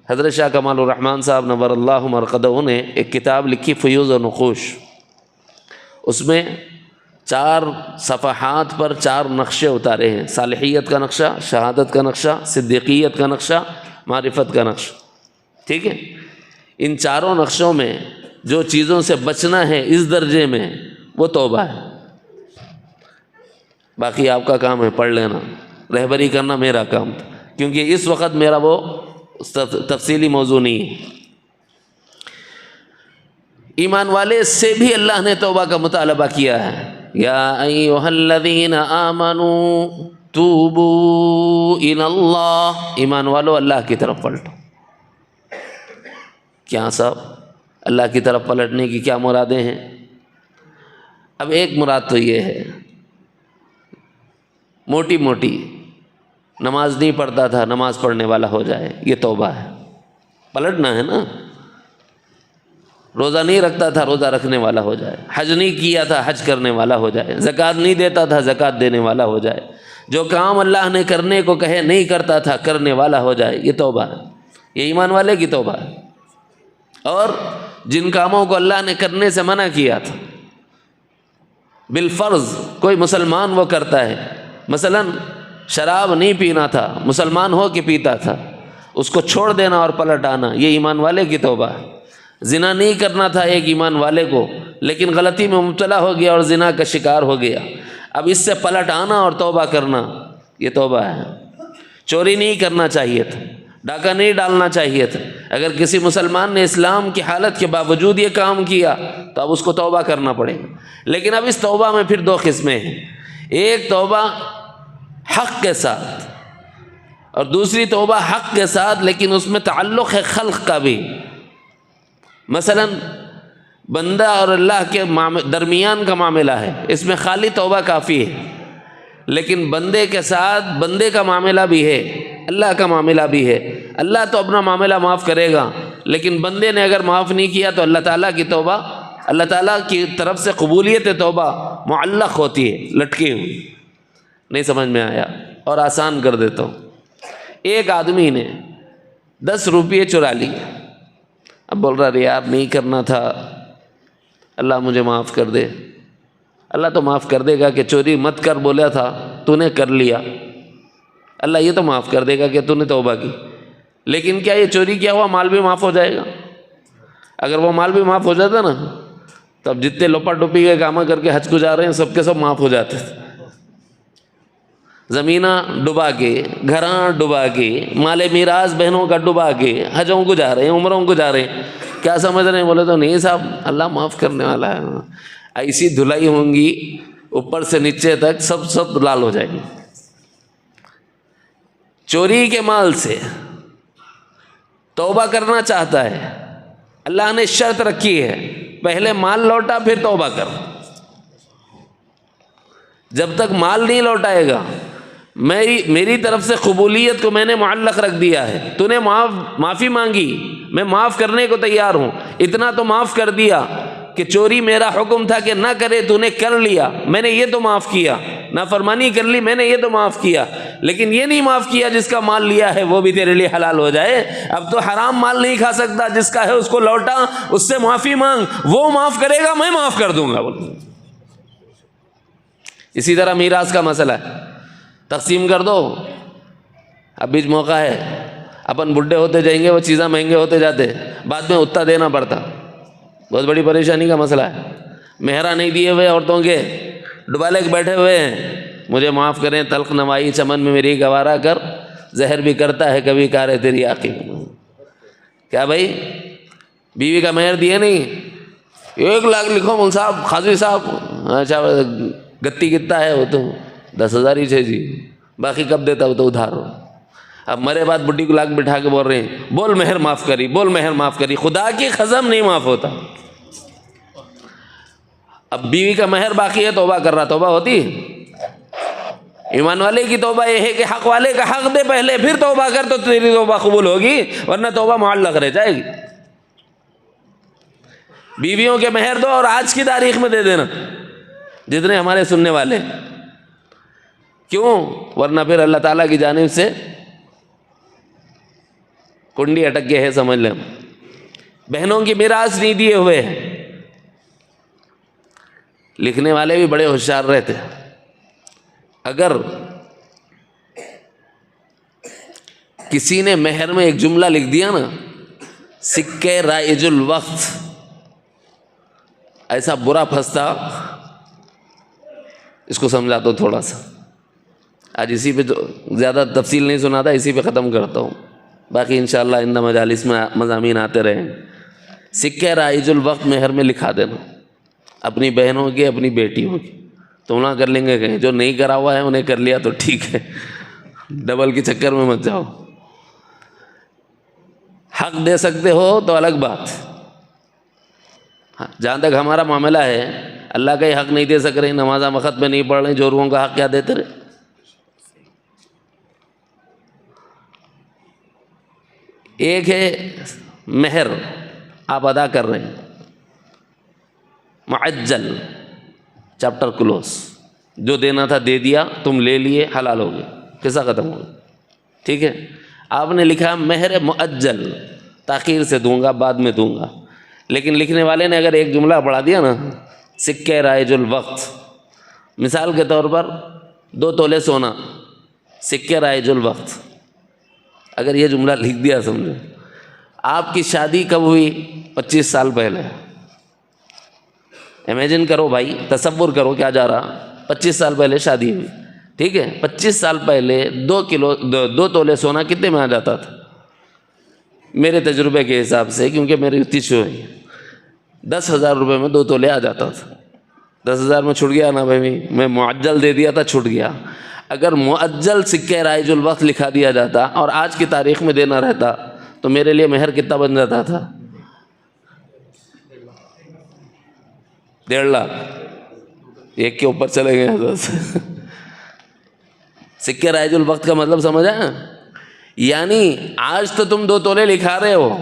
حضرت شاہ کمال الرحمن صاحب نور اللہ مرقدہ نے ایک کتاب لکھی، فیوض و نقوش۔ اس میں 4 صفحات پر 4 نقشے اتارے ہیں، صالحیت کا نقشہ، شہادت کا نقشہ، صدیقیت کا نقشہ، معرفت کا نقشہ۔ ٹھیک ہے؟ ان 4 نقشوں میں جو چیزوں سے بچنا ہے اس درجے میں، وہ توبہ ہے۔ باقی آپ کا کام ہے پڑھ لینا، رہبری کرنا میرا کام تھا، کیونکہ اس وقت میرا وہ تفصیلی موضوع نہیں ہے۔ ایمان والے سے بھی اللہ نے توبہ کا مطالبہ کیا ہے، یا ایھا الذین آمنوا توبوا الی اللہ، ایمان والو اللہ کی طرف پلٹو۔ کیا صاحب اللہ کی طرف پلٹنے کی کیا مرادیں ہیں؟ اب ایک مراد تو یہ ہے، موٹی موٹی نماز نہیں پڑھتا تھا، نماز پڑھنے والا ہو جائے، یہ توبہ ہے۔ پلٹنا ہے نا۔ روزہ نہیں رکھتا تھا، روزہ رکھنے والا ہو جائے۔ حج نہیں کیا تھا، حج کرنے والا ہو جائے۔ زکوٰۃ نہیں دیتا تھا، زکوٰۃ دینے والا ہو جائے۔ جو کام اللہ نے کرنے کو کہے نہیں کرتا تھا، کرنے والا ہو جائے، یہ توبہ ہے۔ یہ ایمان والے کی توبہ ہے۔ اور جن کاموں کو اللہ نے کرنے سے منع کیا تھا بالفرض، کوئی مسلمان وہ کرتا ہے، مثلا شراب نہیں پینا تھا، مسلمان ہو کے پیتا تھا، اس کو چھوڑ دینا اور پلٹ آنا، یہ ایمان والے کی توبہ ہے۔ زنا نہیں کرنا تھا ایک ایمان والے کو، لیکن غلطی میں مبتلا ہو گیا اور زنا کا شکار ہو گیا، اب اس سے پلٹ آنا اور توبہ کرنا، یہ توبہ ہے۔ چوری نہیں کرنا چاہیے تھا، ڈاکہ نہیں ڈالنا چاہیے تھا، اگر کسی مسلمان نے اسلام کی حالت کے باوجود یہ کام کیا تو اب اس کو توبہ کرنا پڑے گا۔ لیکن اب اس توبہ میں پھر 2 قسمیں ہیں، ایک توبہ حق کے ساتھ اور دوسری توبہ حق کے ساتھ لیکن اس میں تعلق ہے خلق کا بھی۔ مثلا بندہ اور اللہ کے درمیان کا معاملہ ہے، اس میں خالی توبہ کافی ہے، لیکن بندے کے ساتھ بندے کا معاملہ بھی ہے، اللہ کا معاملہ بھی ہے۔ اللہ تو اپنا معاملہ معاف کرے گا، لیکن بندے نے اگر معاف نہیں کیا تو اللہ تعالیٰ کی توبہ، اللہ تعالیٰ کی طرف سے قبولیت توبہ معلق ہوتی ہے، لٹکی ہوئی۔ نہیں سمجھ میں آیا؟ اور آسان کر دیتا ہوں، ایک آدمی نے 10 روپے چرا لیے، اب بول رہا یار نہیں کرنا تھا، اللہ مجھے معاف کر دے۔ اللہ تو معاف کر دے گا کہ چوری مت کر بولا تھا، تو نے کر لیا، اللہ یہ تو معاف کر دے گا کہ تو نے توبہ کی، لیکن کیا یہ چوری کیا ہوا مال بھی معاف ہو جائے گا؟ اگر وہ مال بھی معاف ہو جاتا نا تب جتنے لوپا ٹوپی کے کام کر کے حج کو جا رہے ہیں سب کے سب معاف ہو جاتے تھے۔ زمیناں ڈبا کے، گھراں ڈبا کے، مال میراث بہنوں کا ڈبا کے حجوں کو جا رہے ہیں، عمروں کو جا رہے ہیں، کیا سمجھ رہے ہیں؟ بولے تو نہیں صاحب، اللہ معاف کرنے والا ہے۔ ایسی دھلائی ہوں گی اوپر سے نیچے تک سب لال ہو جائیں گے۔ چوری کے مال سے توبہ کرنا چاہتا ہے، اللہ نے شرط رکھی ہے پہلے مال لوٹا پھر توبہ کر۔ جب تک مال نہیں لوٹائے گا، میری طرف سے قبولیت کو میں نے معلق رکھ دیا ہے، تو نے معافی مانگی، میں معاف کرنے کو تیار ہوں، اتنا تو معاف کر دیا کہ چوری میرا حکم تھا کہ نہ کرے، تو نے کر لیا، میں نے یہ تو معاف کیا، نافرمانی کر لی، میں نے یہ تو معاف کیا، لیکن یہ نہیں معاف کیا جس کا مال لیا ہے وہ بھی تیرے لیے حلال ہو جائے۔ اب تو حرام مال نہیں کھا سکتا، جس کا ہے اس کو لوٹا، اس سے معافی مانگ، وہ معاف کرے گا، میں معاف کر دوں گا۔ اسی طرح میراث کا مسئلہ ہے، تقسیم کر دو، اب بھی موقع ہے، اپن بڈھے ہوتے جائیں گے وہ چیزاں مہنگے ہوتے جاتے، بعد میں اتنا دینا پڑتا، بہت بڑی پریشانی کا مسئلہ ہے۔ مہرہ نہیں دیے ہوئے عورتوں کے ڈبالے کے بیٹھے ہوئے ہیں، مجھے معاف کریں، تلخ نوائی چمن میں میری گوارا کر، زہر بھی کرتا ہے کبھی کار ہے تیری عاقب۔ کیا بھائی بیوی کا مہر دیے نہیں؟ 1 لاکھ لکھو مول صاحب، قاضی صاحب، اچھا گتی کتنا ہے؟ وہ تو 10,000 ہی ہے جی، باقی کب دیتا ہو تو ادھار ہو۔ اب مرے بعد بڈی کو لاکھ بٹھا کے بول رہے ہیں بول مہر معاف کری، بول مہر معاف کری، خدا کی قسم نہیں معاف ہوتا۔ اب بیوی کا مہر باقی ہے، توبہ کر رہا، توبہ ہوتی؟ ایمان والے کی توبہ یہ ہے کہ حق والے کا حق دے پہلے، پھر توبہ کر تو تیری توبہ قبول ہوگی، ورنہ توبہ معلق رہ جائے گی۔ بیویوں کے مہر دو اور آج کی تاریخ میں دے دینا جتنے ہمارے سننے والے، کیوں؟ ورنہ پھر اللہ تعالیٰ کی جانب سے کنڈی اٹک گئے ہے، سمجھ لیں۔ بہنوں کی میراث نہیں دیے ہوئے ہیں، لکھنے والے بھی بڑے ہوشیار رہتے، اگر کسی نے مہر میں ایک جملہ لکھ دیا نا، سکے رائج الوقت، ایسا برا پھنستا، اس کو سمجھا دو تھوڑا سا، آج اسی پہ زیادہ تفصیل نہیں سناتا، اسی پہ ختم کرتا ہوں، باقی انشاءاللہ ان مجالس میں مضامین آتے رہیں۔ سکے رائج الوقت مہر میں لکھا دینا، اپنی بہنوں کی، اپنی بیٹیوں کی، تو نہ کر لیں گے کہیں، جو نہیں کرا ہوا ہے انہیں کر لیا تو ٹھیک ہے، ڈبل کے چکر میں مت جاؤ۔ حق دے سکتے ہو تو الگ بات، جہاں تک ہمارا معاملہ ہے اللہ کا ہی حق نہیں دے سک رہے، نمازہ وقت میں نہیں پڑھ رہے، جوروں کا حق کیا دیتے رہے؟ ایک ہے مہر آپ ادا کر رہے ہیں، معجل، چیپٹر کلوز، جو دینا تھا دے دیا، تم لے لیے، حلال ہو گئے، قصہ ختم ہو گیا، ٹھیک ہے۔ آپ نے لکھا مہر معجل، تاخیر سے دوں گا، بعد میں دوں گا، لیکن لکھنے والے نے اگر ایک جملہ بڑھا دیا نا، سکے رائج الوقت، مثال کے طور پر 2 تولے سونا، سکے رائج الوقت، اگر یہ جملہ لکھ دیا، سمجھو آپ کی شادی کب ہوئی؟ 25 سال پہلے، امیجن کرو بھائی، تصور کرو کیا جا رہا، 25 سال پہلے شادی ہوئی، ٹھیک ہے۔ 25 سال پہلے 2 تولے سونا کتنے میں آ جاتا تھا؟ میرے تجربے کے حساب سے، کیونکہ میری اتنی شو ہے، 10,000 روپے میں 2 تولے آ جاتا تھا۔ 10,000 میں چھٹ گیا نا بھائی، میں معجل دے دیا تھا، چھٹ گیا۔ اگر معجل سکے رائج الوقت لکھا دیا جاتا اور آج کی تاریخ میں دینا رہتا تو میرے لیے مہر کتنا بن جاتا تھا؟ 1.5 لاکھ، ایک کے اوپر چلے گئے حضرت۔ سکے رائج الوقت کا مطلب سمجھا؟ یعنی آج تو تم 2 تولے لکھا رہے ہو،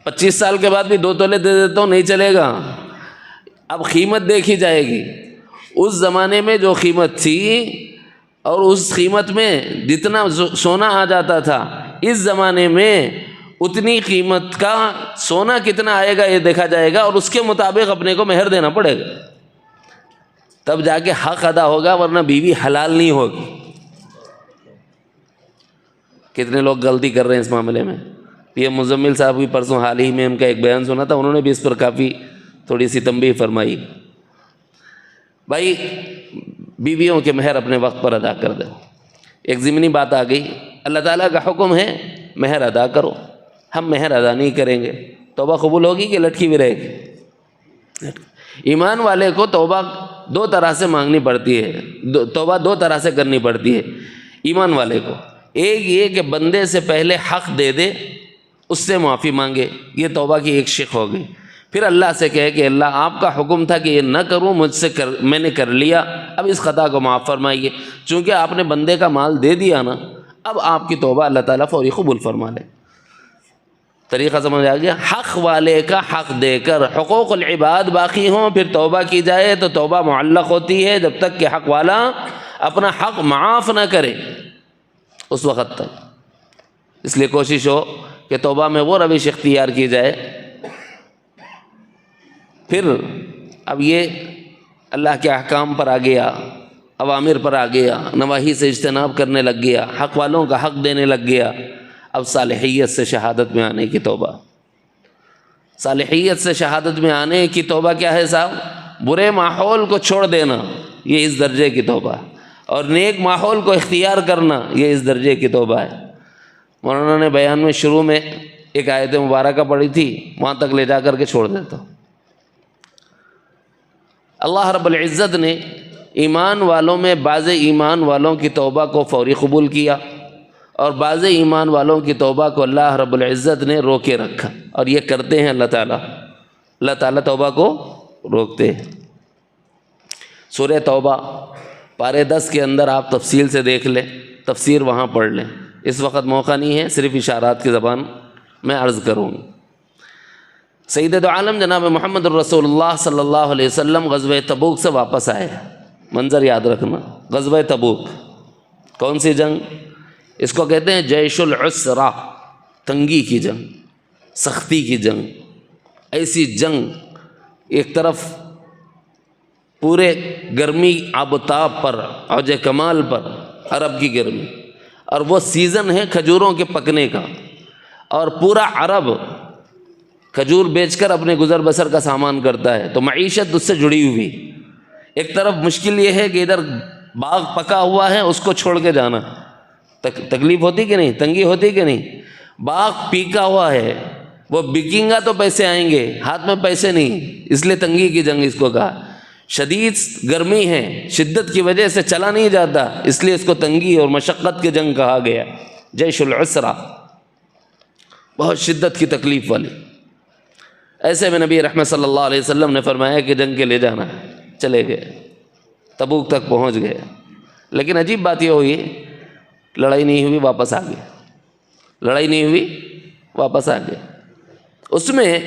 25 سال کے بعد بھی 2 تولے دے دیتا ہوں، نہیں چلے گا۔ اب قیمت دیکھی جائے گی، اس زمانے میں جو قیمت تھی اور اس قیمت میں جتنا سونا آ جاتا تھا، اس زمانے میں اتنی قیمت کا سونا کتنا آئے گا یہ دیکھا جائے گا، اور اس کے مطابق اپنے کو مہر دینا پڑے گا، تب جا کے حق ادا ہوگا، ورنہ بیوی حلال نہیں ہوگی۔ کتنے لوگ غلطی کر رہے ہیں اس معاملے میں. یہ مزمل صاحب بھی پرسوں حال ہی میں ان کا ایک بیان سنا تھا، انہوں نے بھی اس پر کافی تھوڑی سی تنبیہ فرمائی. بھائی بیویوں کے مہر اپنے وقت پر ادا کر دو. ایک ضمنی بات آ گئی، اللہ تعالیٰ کا حکم ہے مہر ادا کرو، ہم مہر ادا نہیں کریں گے، توبہ قبول ہوگی کہ لٹکی بھی رہے گی؟ ایمان والے کو توبہ دو طرح سے مانگنی پڑتی ہے، توبہ دو طرح سے کرنی پڑتی ہے ایمان والے کو. ایک یہ کہ بندے سے پہلے حق دے دے، اس سے معافی مانگے، یہ توبہ کی ایک شق ہو گئی. پھر اللہ سے کہے کہ اللہ آپ کا حکم تھا کہ یہ نہ کروں، مجھ سے میں نے کر لیا، اب اس خطا کو معاف فرمائیے. چونکہ آپ نے بندے کا مال دے دیا نا، اب آپ کی توبہ اللہ تعالیٰ فوری قبول فرما لے. طریقہ سمجھ آ گیا؟ حق والے کا حق دے کر حقوق العباد باقی ہوں، پھر توبہ کی جائے تو توبہ معلق ہوتی ہے جب تک کہ حق والا اپنا حق معاف نہ کرے اس وقت تک. اس لیے کوشش ہو کہ توبہ میں وہ روش اختیار کی جائے. پھر اب یہ اللہ کے احکام پر آ گیا، اوامر پر آ گیا، نواہی سے اجتناب کرنے لگ گیا، حق والوں کا حق دینے لگ گیا. اب صالحیت سے شہادت میں آنے کی توبہ. صالحیت سے شہادت میں آنے کی توبہ کیا ہے صاحب؟ برے ماحول کو چھوڑ دینا، یہ اس درجے کی توبہ ہے. اور نیک ماحول کو اختیار کرنا، یہ اس درجے کی توبہ ہے. مولانا نے بیان میں شروع میں ایک آیت مبارکہ پڑھی تھی، وہاں تک لے جا کر کے چھوڑ دیتا ہوں. اللہ رب العزت نے ایمان والوں میں بعض ایمان والوں کی توبہ کو فوری قبول کیا، اور بعض ایمان والوں کی توبہ کو اللہ رب العزت نے روکے رکھا. اور یہ کرتے ہیں اللہ تعالیٰ توبہ کو روکتے ہیں. سورہ توبہ پارے 10 کے اندر آپ تفصیل سے دیکھ لیں، تفسیر وہاں پڑھ لیں. اس وقت موقع نہیں ہے، صرف اشارات کی زبان میں عرض کروں گا. سید دو عالم جناب محمد الرسول اللہ صلی اللہ علیہ وسلم غزوہ تبوک سے واپس آئے. منظر یاد رکھنا، غزوہ تبوک کون سی جنگ؟ اس کو کہتے ہیں جیش العسرہ، تنگی کی جنگ، سختی کی جنگ. ایسی جنگ، ایک طرف پورے گرمی آبتاب پر، اوج کمال پر عرب کی گرمی، اور وہ سیزن ہے کھجوروں کے پکنے کا، اور پورا عرب کھجور بیچ کر اپنے گزر بسر کا سامان کرتا ہے، تو معیشت اس سے جڑی ہوئی. ایک طرف مشکل یہ ہے کہ ادھر باغ پکا ہوا ہے، اس کو چھوڑ کے جانا تکلیف ہوتی کہ نہیں، تنگی ہوتی کہ نہیں. باغ پیکا ہوا ہے، وہ بکیں گا تو پیسے آئیں گے، ہاتھ میں پیسے نہیں، اس لیے تنگی کی جنگ اس کو کہا. شدید گرمی ہے، شدت کی وجہ سے چلا نہیں جاتا، اس لیے اس کو تنگی اور مشقت کی جنگ کہا گیا. جیش العسرہ، بہت شدت کی تکلیف والی. ایسے میں نبی رحمت صلی اللہ علیہ وسلم نے فرمایا کہ جنگ کے لے جانا ہے. چلے گئے، تبوک تک پہنچ گئے. لیکن عجیب بات یہ ہوئی، لڑائی نہیں ہوئی، واپس آ گئے. لڑائی نہیں ہوئی، واپس آ گئے. اس میں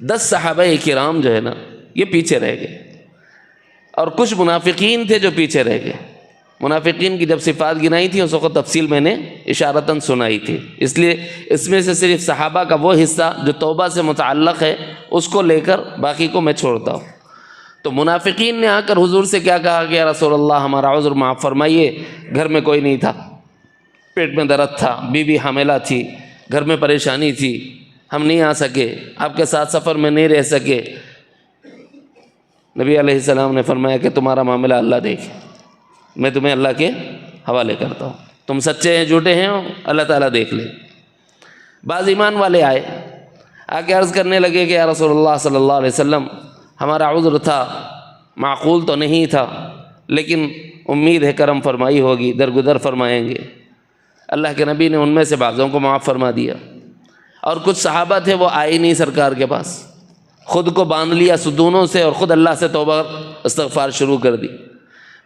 10 صحابہ کرام جو ہے نا، یہ پیچھے رہ گئے، اور کچھ منافقین تھے جو پیچھے رہ گئے. منافقین کی جب صفات گنائی تھی اس وقت تفصیل میں نے اشارتاً سنائی تھی، اس لیے اس میں سے صرف صحابہ کا وہ حصہ جو توبہ سے متعلق ہے اس کو لے کر باقی کو میں چھوڑتا ہوں. تو منافقین نے آ کر حضور سے کیا کہا کہ یا رسول اللہ ہمارا عذر معاف فرمائیے، گھر میں کوئی نہیں تھا، پیٹ میں درد تھا، بیوی حاملہ تھی، گھر میں پریشانی تھی، ہم نہیں آ سکے، آپ کے ساتھ سفر میں نہیں رہ سکے. نبی علیہ السلام نے فرمایا کہ تمہارا معاملہ اللہ دیکھے، میں تمہیں اللہ کے حوالے کرتا ہوں، تم سچے ہیں جھوٹے ہیں اللہ تعالیٰ دیکھ لے. بعض ایمان والے آئے، آ کے عرض کرنے لگے کہ یا رسول اللہ صلی اللہ علیہ وسلم ہمارا عذر تھا، معقول تو نہیں تھا، لیکن امید ہے کرم فرمائی ہوگی، درگزر فرمائیں گے. اللہ کے نبی نے ان میں سے بعضوں کو معاف فرما دیا، اور کچھ صحابہ تھے وہ آئے نہیں سرکار کے پاس، خود کو باندھ لیا ستونوں سے اور خود اللہ سے توبہ استغفار شروع کر دی.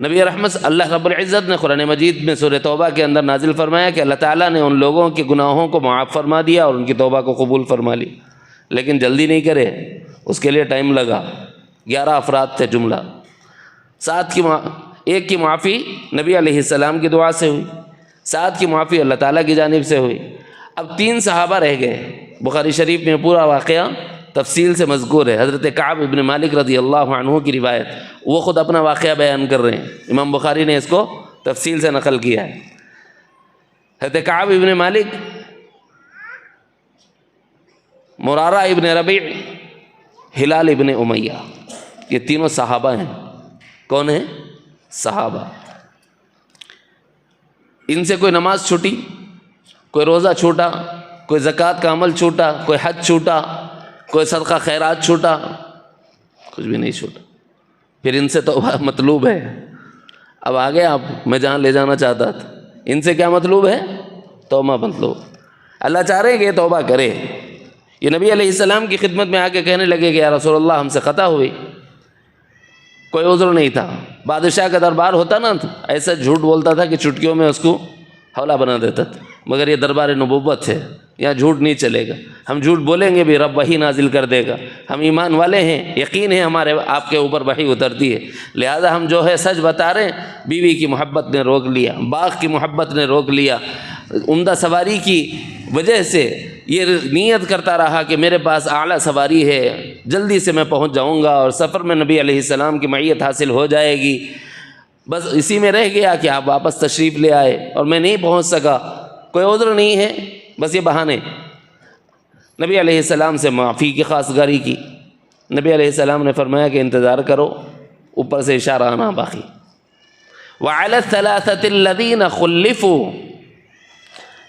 نبی رحمت اللہ رب العزت نے قرآن مجید میں سورہ توبہ کے اندر نازل فرمایا کہ اللہ تعالیٰ نے ان لوگوں کے گناہوں کو معاف فرما دیا اور ان کی توبہ کو قبول فرما لی. لیکن جلدی نہیں کرے، اس کے لیے ٹائم لگا. 11 افراد تھے جملہ، 7 ایک کی معافی نبی علیہ السلام کی دعا سے ہوئی، 7 کی معافی اللہ تعالیٰ کی جانب سے ہوئی. اب 3 صحابہ رہ گئے. بخاری شریف میں پورا واقعہ تفصیل سے مذکور ہے. حضرت کعب ابن مالک رضی اللہ عنہ کی روایت، وہ خود اپنا واقعہ بیان کر رہے ہیں، امام بخاری نے اس کو تفصیل سے نقل کیا ہے. حضرت کعب ابن مالک، مرارہ ابن ربیع، ہلال ابن امیہ، یہ تینوں صحابہ ہیں۔ کون ہیں؟ صحابہ۔ ان سے کوئی نماز چھوٹی، کوئی روزہ چھوٹا، کوئی زکوٰۃ کا عمل چھوٹا، کوئی حج چھوٹا، کوئی صدقہ خیرات چھوٹا، کچھ بھی نہیں چھوٹا۔ پھر ان سے توبہ مطلوب ہے۔ اب آگے آپ میں جہاں لے جانا چاہتا تھا، ان سے کیا مطلوب ہے؟ توبہ مطلوب۔ اللہ چاہ رہے ہیں کہ یہ توبہ کرے۔ یہ نبی علیہ السلام کی خدمت میں آ کے کہنے لگے کہ یا رسول اللہ ہم سے خطا ہوئی، کوئی عذر نہیں تھا۔ بادشاہ کا دربار ہوتا نا، ایسا جھوٹ بولتا تھا کہ چٹکیوں میں اس کو حولہ بنا دیتا تھا، مگر یہ دربار نبوت ہے، یہاں جھوٹ نہیں چلے گا۔ ہم جھوٹ بولیں گے بھی رب وحی نازل کر دے گا، ہم ایمان والے ہیں، یقین ہے ہمارے آپ کے اوپر وحی اترتی ہے، لہذا ہم جو ہے سچ بتا رہے ہیں۔ بیوی کی محبت نے روک لیا، باغ کی محبت نے روک لیا، عمدہ سواری کی وجہ سے یہ نیت کرتا رہا کہ میرے پاس اعلیٰ سواری ہے، جلدی سے میں پہنچ جاؤں گا اور سفر میں نبی علیہ السلام کی معیت حاصل ہو جائے گی۔ بس اسی میں رہ گیا کہ آپ واپس تشریف لے آئے اور میں نہیں پہنچ سکا، کوئی عذر نہیں ہے، بس یہ بہانے۔ نبی علیہ السلام سے معافی کی خواستگاری کی۔ نبی علیہ السلام نے فرمایا کہ انتظار کرو، اوپر سے اشارہ آنا باقی۔ وعلى الثلاثة الذين خلفوا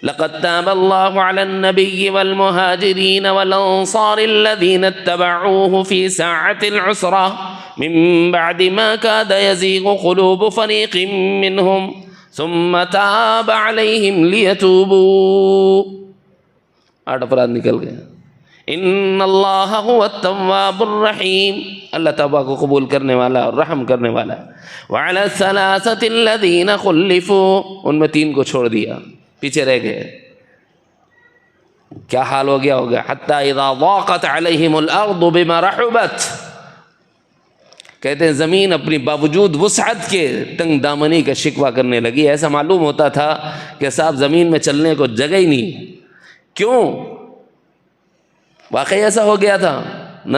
لقد تاب الله على النبي والمهاجرين والأنصار الذين اتبعوه في ساعة العسرة من بعد ما كاد يزيغ قلوب فريق منهم ثم تاب عليهم ليتوبوا۔ 8 افراد نکل گئے۔ ان اللہ هو التواب الرحیم، اللہ توبہ کو قبول کرنے والا اور رحم کرنے والا ہے۔ وعلى الثلاثة الذين خلفوا، ان میں 3 کو چھوڑ دیا، پیچھے رہ گئے۔ کیا حال ہو گیا ہوگا؟ حتی اذا ضاقت علیہم الارض بما رحبت، کہتے ہیں زمین اپنی باوجود وسعت کے تنگ دامنی کا شکوہ کرنے لگی۔ ایسا معلوم ہوتا تھا کہ صاحب زمین میں چلنے کو جگہ ہی نہیں۔ کیوں؟ واقعی ایسا ہو گیا تھا؟ نہ،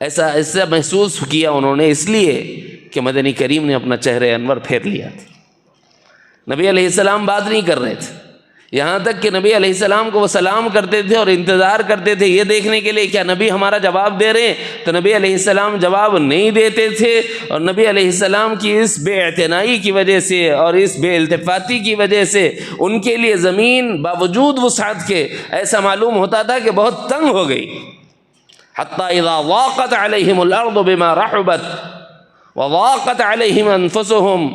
ایسا محسوس کیا انہوں نے اس لیے کہ مدنی کریم نے اپنا چہرہ انور پھیر لیا تھا۔ نبی علیہ السلام بات نہیں کر رہے تھے، یہاں تک کہ نبی علیہ السلام کو وہ سلام کرتے تھے اور انتظار کرتے تھے یہ دیکھنے کے لیے کیا نبی ہمارا جواب دے رہے ہیں، تو نبی علیہ السلام جواب نہیں دیتے تھے۔ اور نبی علیہ السلام کی اس بے اعتنائی کی وجہ سے اور اس بے التفاتی کی وجہ سے ان کے لیے زمین باوجود وسعت کے ایسا معلوم ہوتا تھا کہ بہت تنگ ہو گئی۔ حتی اذا ضاقت علیہم الارض بما رحبت وضاقت علیہم انفسہم،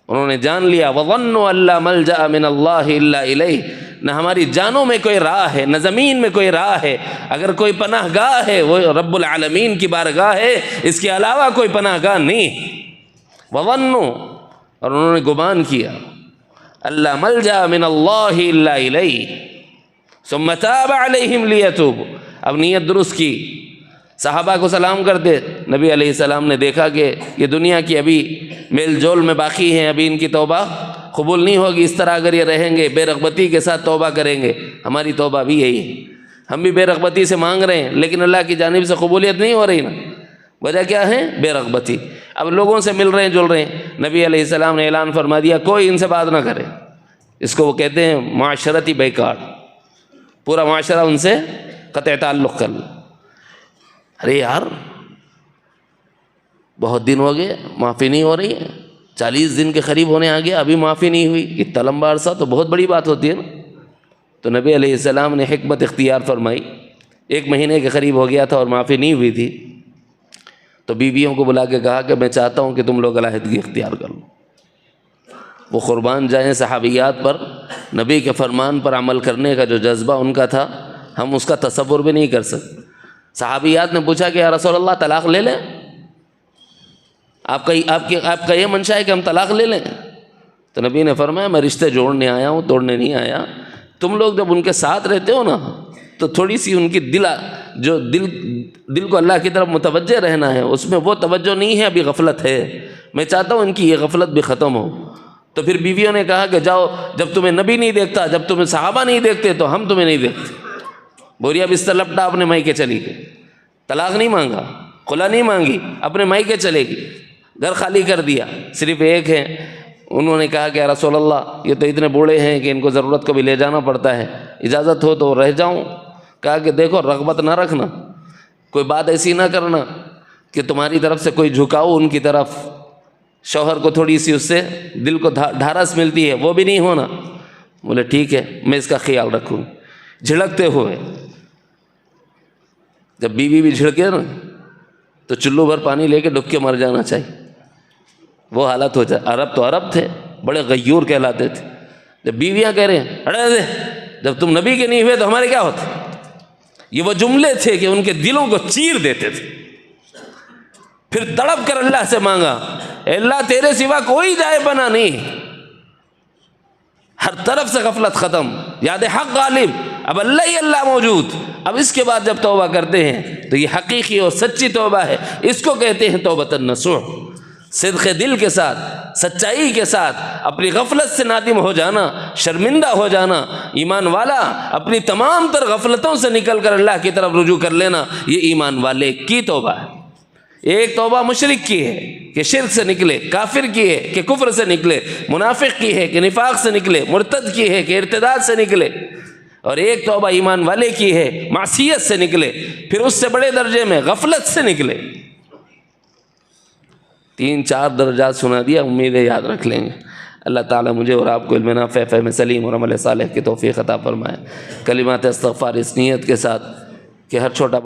انہوں نے جان لیا وظنوا ان لا ملجأ من اللہ الا الیہ، نہ ہماری جانوں میں کوئی راہ ہے، نہ زمین میں کوئی راہ ہے، اگر کوئی پناہ گاہ ہے وہ رب العالمین کی بارگاہ ہے، اس کے علاوہ کوئی پناہ گاہ نہیں۔ وظنوا، اور انہوں نے گمان کیا، اللہ ملجأ من اللہ الا الیہ ثم تاب علیہم لیتوبوا، اب نیت درست کی، صحابہ کو سلام کرتے۔ نبی علیہ السلام نے دیکھا کہ یہ دنیا کی ابھی میل جول میں باقی ہیں، ابھی ان کی توبہ قبول نہیں ہوگی، اس طرح اگر یہ رہیں گے بے رغبتی کے ساتھ توبہ کریں گے، ہماری توبہ بھی یہی ہے، ہم بھی بے رغبتی سے مانگ رہے ہیں لیکن اللہ کی جانب سے قبولیت نہیں ہو رہی نا، وجہ کیا ہے؟ بے رغبتی۔ اب لوگوں سے مل رہے ہیں جل رہے ہیں، نبی علیہ السلام نے اعلان فرما دیا کوئی ان سے بات نہ کرے، اس کو وہ کہتے ہیں معاشرتی بیکار، پورا معاشرہ ان سے قطع تعلق کر لو۔ ارے یار بہت دن ہو گئے معافی نہیں ہو رہی ہے، 40 دن کے قریب ہونے آ گیا ابھی معافی نہیں ہوئی، اتنا لمبا عرصہ تو بہت بڑی بات ہوتی ہے نا۔ تو نبی علیہ السلام نے حکمت اختیار فرمائی، 1 مہینے کے قریب ہو گیا تھا اور معافی نہیں ہوئی تھی، تو بیویوں کو بلا کے کہا کہ میں چاہتا ہوں کہ تم لوگ علیحدگی اختیار کر لو۔ وہ قربان جائیں صحابیات پر، نبی کے فرمان پر عمل کرنے کا جو جذبہ ان کا تھا ہم اس کا تصور بھی نہیں کر سکتے۔ صحابیات نے پوچھا کہ یا رسول اللہ طلاق لے لیں، آپ کا یہ منشا ہے کہ ہم طلاق لے لیں؟ تو نبی نے فرمایا میں رشتے جوڑنے آیا ہوں، توڑنے نہیں آیا۔ تم لوگ جب ان کے ساتھ رہتے ہو نا تو تھوڑی سی ان کی دل کو اللہ کی طرف متوجہ رہنا ہے، اس میں وہ توجہ نہیں ہے، ابھی غفلت ہے، میں چاہتا ہوں ان کی یہ غفلت بھی ختم ہو۔ تو پھر بیویوں نے کہا کہ جاؤ، جب تمہیں نبی نہیں دیکھتا، جب تمہیں صحابہ نہیں دیکھتے تو ہم تمہیں نہیں دیکھتے۔ بوریا بستر لپٹا اپنے مائکے چلی گئی، طلاق نہیں مانگا، خلا نہیں مانگی، اپنے مائکے چلے گی، گھر خالی کر دیا، صرف ایک ہے انہوں نے کہا کہ یا رسول اللہ یہ تو اتنے بوڑھے ہیں کہ ان کو ضرورت کو بھی لے جانا پڑتا ہے، اجازت ہو تو رہ جاؤں؟ کہا کہ دیکھو رغبت نہ رکھنا، کوئی بات ایسی نہ کرنا کہ تمہاری طرف سے کوئی جھکاؤ ان کی طرف، شوہر کو تھوڑی سی اس سے دل کو ڈھارس ملتی ہے، وہ بھی نہیں ہونا۔ بولے ٹھیک ہے میں اس کا خیال رکھوں۔ جھڑکتے ہوئے، جب بیوی بھی جھڑکے نا تو چلو بھر پانی لے کے ڈب کے مر جانا چاہیے، وہ حالت ہو جائے۔ عرب تو عرب تھے، بڑے غیور کہلاتے تھے۔ جب بیویاں کہہ رہے ہیں اڑے دے، جب تم نبی کے نہیں ہوئے تو ہمارے کیا ہوتے؟ یہ وہ جملے تھے کہ ان کے دلوں کو چیر دیتے تھے۔ پھر تڑپ کر اللہ سے مانگا، اے اللہ تیرے سوا کوئی جائے بنا نہیں، ہر طرف سے غفلت ختم، یاد حق غالب، اب اللہ ہی اللہ موجود۔ اب اس کے بعد جب توبہ کرتے ہیں تو یہ حقیقی اور سچی توبہ ہے، اس کو کہتے ہیں توبۃ النصوح۔ صدق دل کے ساتھ، سچائی کے ساتھ اپنی غفلت سے نادم ہو جانا، شرمندہ ہو جانا۔ ایمان والا اپنی تمام تر غفلتوں سے نکل کر اللہ کی طرف رجوع کر لینا، یہ ایمان والے کی توبہ ہے۔ ایک توبہ مشرک کی ہے کہ شرک سے نکلے، کافر کی ہے کہ کفر سے نکلے، منافق کی ہے کہ نفاق سے نکلے، مرتد کی ہے کہ ارتداد سے نکلے، اور ایک توبہ ایمان والے کی ہے معصیت سے نکلے، پھر اس سے بڑے درجے میں غفلت سے نکلے۔ 3-4 درجات سنا دیا، امید ہے یاد رکھ لیں گے۔ اللہ تعالیٰ مجھے اور آپ کو علم نافع، فہم سلیم اور عمل صالح کی توفیق عطا فرمائے۔ کلمات استغفار اس نیت کے ساتھ کہ ہر چھوٹا